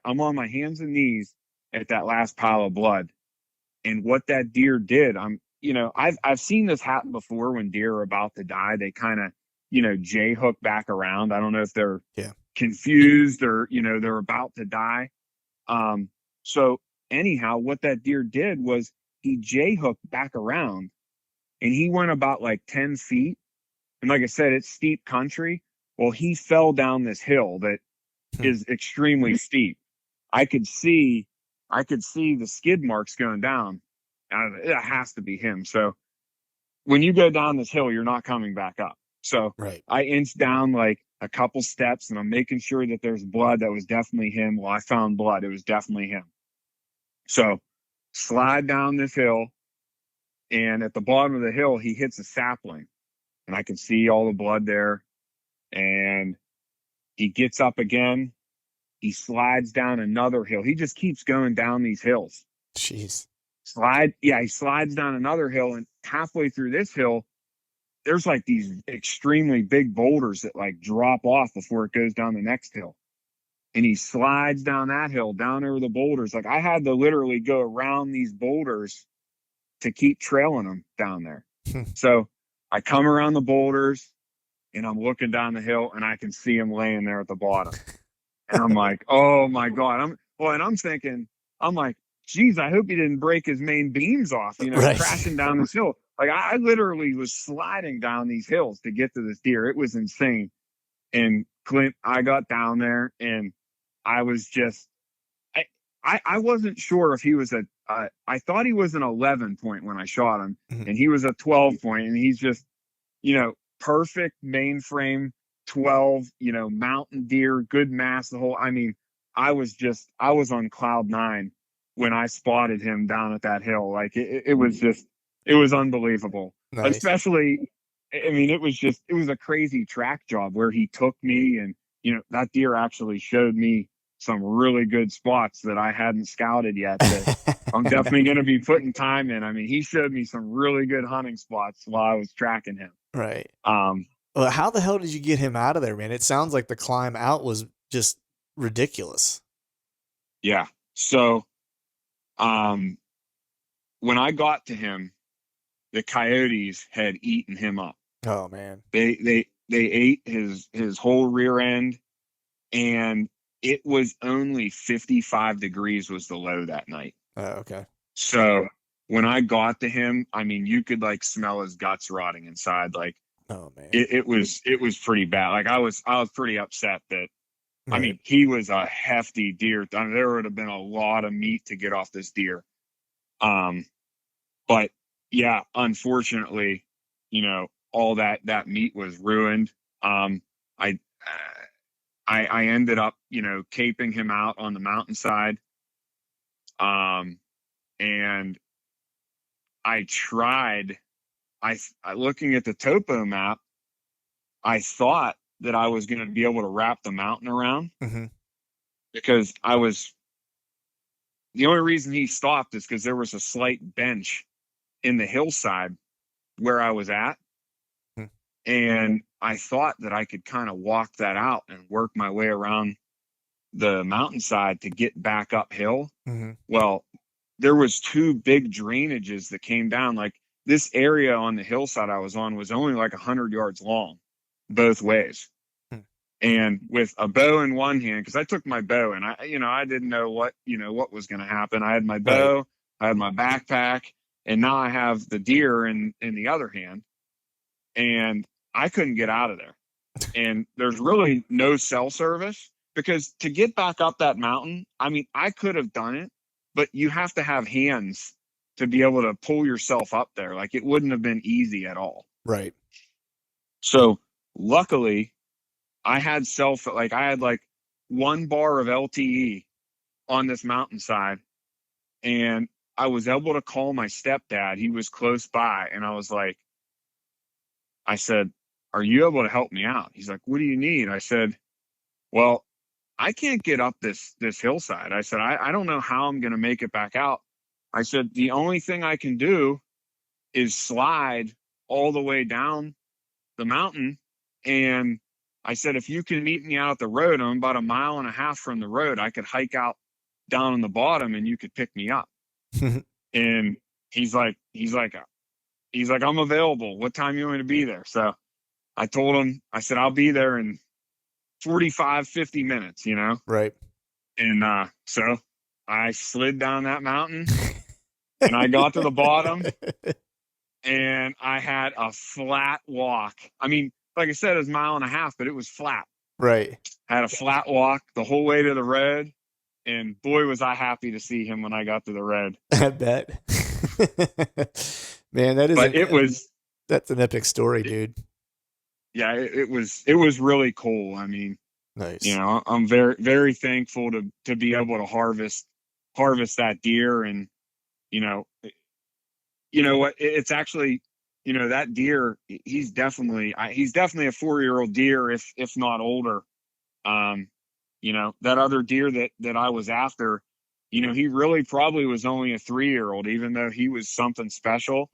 I'm on my hands and knees at that last pile of blood. And what that deer did, I've seen this happen before when deer are about to die. They kind of, J-hook back around. I don't know if they're confused or, they're about to die. So anyhow, what that deer did was he J-hooked back around, and he went about like 10 feet. And like I said, it's steep country. Well, he fell down this hill that is extremely steep. I could see the skid marks going down. It has to be him. So when you go down this hill, you're not coming back up. So right. I inched down like a couple steps, and I'm making sure that there's blood. That was definitely him. Well, I found blood. It was definitely him. So slide down this hill, and at the bottom of the hill, he hits a sapling, and I can see all the blood there. And he gets up again. He slides down another hill. He just keeps going down these hills. Jeez. He slides down another hill, and halfway through this hill, there's like these extremely big boulders that like drop off before it goes down the next hill. And he slides down that hill, down over the boulders. Like, I had to literally go around these boulders to keep trailing them down there. So I come around the boulders, and I'm looking down the hill, and I can see him laying there at the bottom. And I'm like, oh my God. I'm thinking, I'm like, geez, I hope he didn't break his main beams off, Right. crashing down this hill. Like I literally was sliding down these hills to get to this deer. It was insane. And Clint, I got down there and I was just, I wasn't sure if he was I thought he was an 11 point when I shot him, and he was a 12 point, and he's just, perfect mainframe 12, mountain deer, good mass, the whole, I mean, I was on cloud nine when I spotted him down at that hill. Like it was unbelievable. Nice. Especially, I mean, it was a crazy track job where he took me, and, that deer actually showed me some really good spots that I hadn't scouted yet that I'm definitely going to be putting time in. I mean, he showed me some really good hunting spots while I was tracking him. Right. Well, how the hell did you get him out of there, man? It sounds like the climb out was just ridiculous. Yeah. So, when I got to him, the coyotes had eaten him up. Oh man. They ate his whole rear end, and it was only 55 degrees was the low that night. Oh, okay. So when I got to him, I mean, you could like smell his guts rotting inside. Like, oh man, it was pretty bad. Like I was pretty upset that, right. I mean, he was a hefty deer. I mean, there would have been a lot of meat to get off this deer. But yeah, unfortunately, all that meat was ruined. I ended up, caping him out on the mountainside. And I tried, looking at the topo map, I thought that I was going to be able to wrap the mountain around, because the only reason he stopped is because there was a slight bench in the hillside where I was at. And I thought that I could kind of walk that out and work my way around the mountainside to get back uphill. Well, there was two big drainages that came down. Like this area on the hillside I was on was only like 100 yards long both ways. And with a bow in one hand, because I took my bow and I didn't know what was going to happen. I had my bow, right. I had my backpack, and now I have the deer in the other hand, and I couldn't get out of there. And there's really no cell service, because to get back up that mountain, I mean, I could have done it, but you have to have hands to be able to pull yourself up there. Like it wouldn't have been easy at all. Right. So luckily I had one bar of LTE on this mountainside, and I was able to call my stepdad. He was close by, and I said, "Are you able to help me out?" He's like, "What do you need?" I said, "Well, I can't get up this hillside." I said, I don't know how I'm going to make it back out. I said, the only thing I can do is slide all the way down the mountain. And I said, if you can meet me out at the road, I'm about 1.5 miles from the road. I could hike out down on the bottom and you could pick me up. And he's like, I'm available. What time you want to be there? So I told him, I said, I'll be there in 45, 50 minutes, Right. And so I slid down that mountain and I got to the bottom, and I had a flat walk. I mean, like I said, it was 1.5 miles, but it was flat. Right. I had a flat walk the whole way to the road, and boy, was I happy to see him when I got to the road. I bet. Man, that's an epic story, dude. Yeah, it was really cool. I mean, nice. I'm very, very thankful to be able to harvest that deer. And, what, it's actually, that deer, he's definitely a 4-year-old deer, if not older. That other deer that I was after, he really probably was only a 3-year-old, even though he was something special.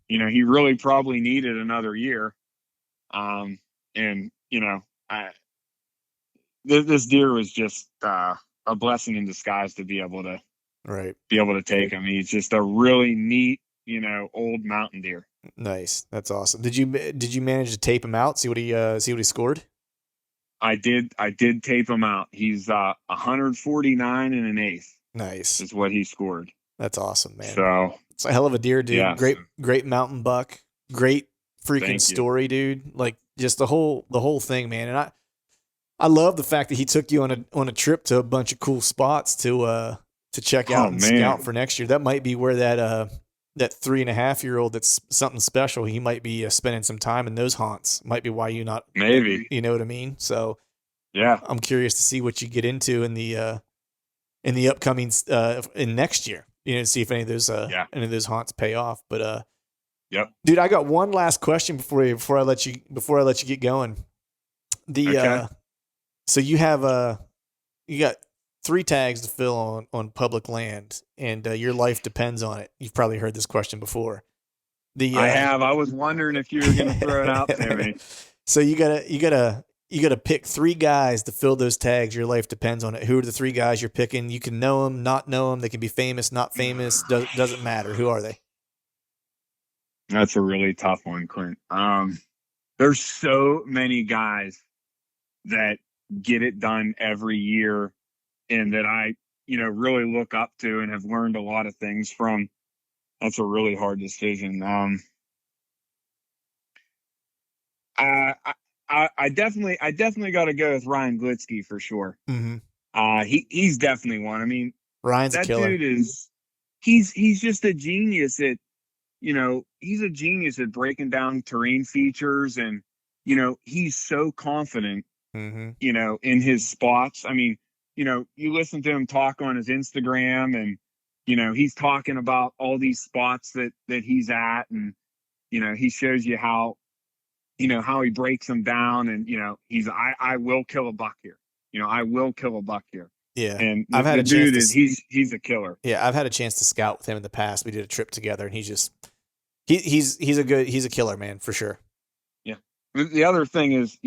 He really probably needed another year. And this deer was just a blessing in disguise to be able to take him. He's just a really neat, old mountain deer. Nice. That's awesome. Did you manage to tape him out? See what he scored? I did tape him out. He's 149 and an eighth. Nice. is what he scored. That's awesome, man. So it's a hell of a deer, dude. Yeah, Great mountain buck. Great freaking Thank you. story, dude. Like just the whole thing, man. And I love the fact that he took you on a trip to a bunch of cool spots to check out and scout for next year. That might be where that 3.5-year-old that's something special. He might be spending some time in those haunts. Might be why you not maybe. You know what I mean? So yeah, I'm curious to see what you get into in the upcoming in next year. You know, to see if any of those haunts pay off. But yep, dude, I got one last question before I let you get going. So you have you got 3 tags to fill on public land, and your life depends on it. You've probably heard this question before. I have. I was wondering if you were going to throw it out to me. So you gotta pick 3 guys to fill those tags. Your life depends on it. Who are the 3 guys you're picking? You can know them, not know them. They can be famous, not famous. Doesn't matter. Who are they? That's a really tough one, Clint. There's so many guys that get it done every year and that I, really look up to and have learned a lot of things from. That's a really hard decision. I definitely got to go with Ryan Glitsky for sure. Mm-hmm. He's definitely one. I mean, Ryan's a killer. Dude he's just a genius at, he's a genius at breaking down terrain features, and, he's so confident, mm-hmm. In his spots. I mean, you listen to him talk on his Instagram, and, he's talking about all these spots that he's at, and, he shows you how he breaks them down, and, I will kill a buck here. I will kill a buck here. Yeah. And I've had a dude chance he's a killer. Yeah. I've had a chance to scout with him in the past. We did a trip together, and he's a killer, man, for sure. Yeah. The other thing is,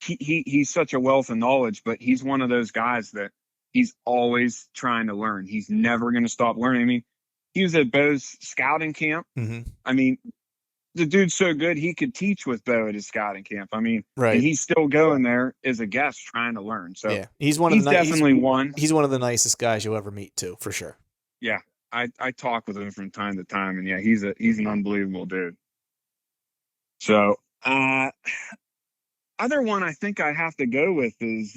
he's such a wealth of knowledge, but he's one of those guys that he's always trying to learn. He's never going to stop learning. I mean, he was at Bo's scouting camp. Mm-hmm. I mean, the dude's so good, he could teach with Bo at his scouting camp. I mean, right. And he's still going there as a guest trying to learn. So yeah, he's one of the nicest guys you'll ever meet too, for sure. Yeah. I talk with him from time to time, and yeah, he's an unbelievable dude. So, other one I think I have to go with is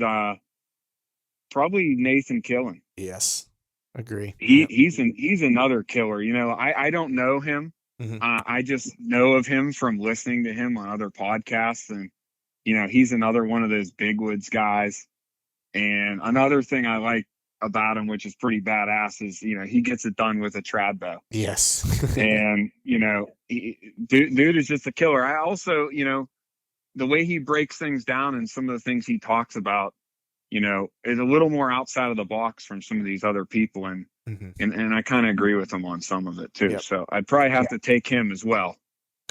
probably Nathan Killen. Yes, agree. He's another killer. I don't know him. Mm-hmm. I just know of him from listening to him on other podcasts, and he's another one of those big woods guys. And another thing I like about him, which is pretty badass, is he gets it done with a trad bow. Yes. And dude is just a killer. I also the way he breaks things down and some of the things he talks about, is a little more outside of the box from some of these other people, and mm-hmm. and I kind of agree with him on some of it too. Yep. So I'd probably have to take him as well.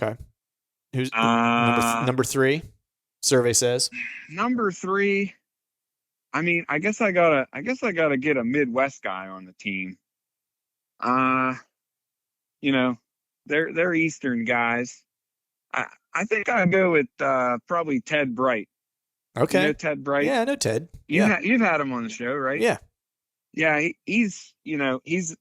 Okay. Who's number 3? Survey says number 3. I mean, I guess I gotta get a Midwest guy on the team. They're Eastern guys. I think I'd go with probably Ted Bright. Okay. You know Ted Bright? Yeah, I know Ted. You've had him on the show, right? Yeah. Yeah, he's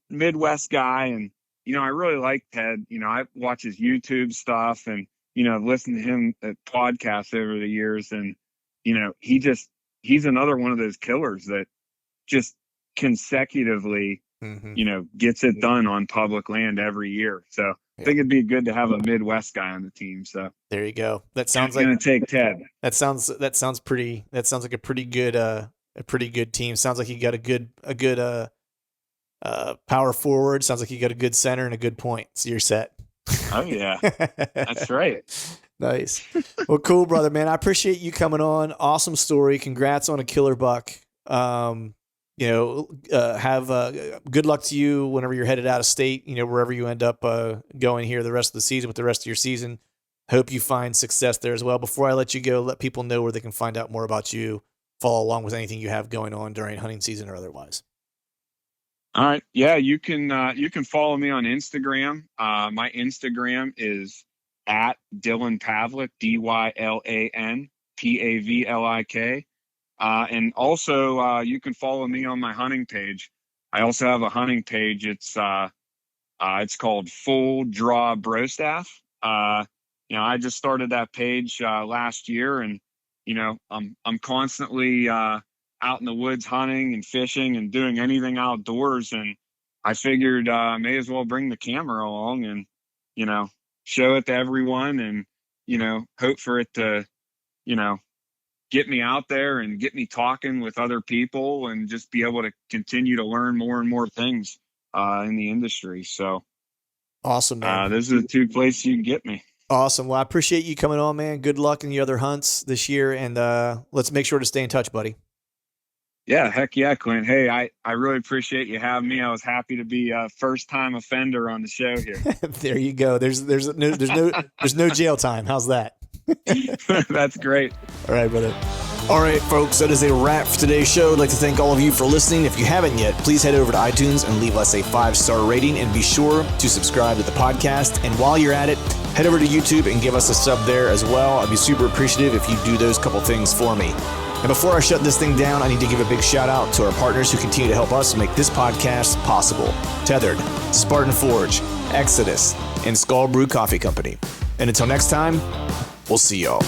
Midwest guy, and I really like Ted. I watch his YouTube stuff, and I've listened to him at podcasts over the years, and he's another one of those killers that just consecutively mm-hmm. Gets it done on public land every year. So I think it'd be good to have a Midwest guy on the team. So there you go. That sounds like going to take Ted. That sounds like a pretty good team. Sounds like you got a good power forward. Sounds like you got a good center and a good point. So you're set. Oh yeah, that's right. Nice. Well, cool, brother, man. I appreciate you coming on. Awesome story. Congrats on a killer buck. Have good luck to you whenever you're headed out of state, wherever you end up going here the rest of the season with the rest of your season. Hope you find success there as well. Before I let you go, let people know where they can find out more about you, follow along with anything you have going on during hunting season or otherwise. All right. Yeah, you can follow me on Instagram. My Instagram is at Dylan Pavlik, DYLAN PAVLIK. And also, you can follow me on my hunting page. I also have a hunting page. It's called Full Draw Bro Staff. I just started that page last year, and I'm constantly out in the woods hunting and fishing and doing anything outdoors. And I figured I may as well bring the camera along and show it to everyone, and hope for it to get me out there and get me talking with other people and just be able to continue to learn more and more things in the industry. So awesome, man. Those are the two places you can get me. Awesome. Well, I appreciate you coming on, man. Good luck in the other hunts this year, and let's make sure to stay in touch, buddy. Yeah, heck yeah, Clint. Hey, I really appreciate you having me. I was happy to be a first-time offender on the show here. There you go. There's no jail time. How's that? That's great. All right, brother. All right, folks, that is a wrap for today's show. I'd like to thank all of you for listening. If you haven't yet, please head over to iTunes and leave us a 5-star rating, and be sure to subscribe to the podcast. And while you're at it, head over to YouTube and give us a sub there as well. I'd be super appreciative if you do those couple things for me. And before I shut this thing down, I need to give a big shout out to our partners who continue to help us make this podcast possible. Tethered, Spartan Forge, Exodus, and Skull Brew Coffee Company. And until next time, we'll see y'all.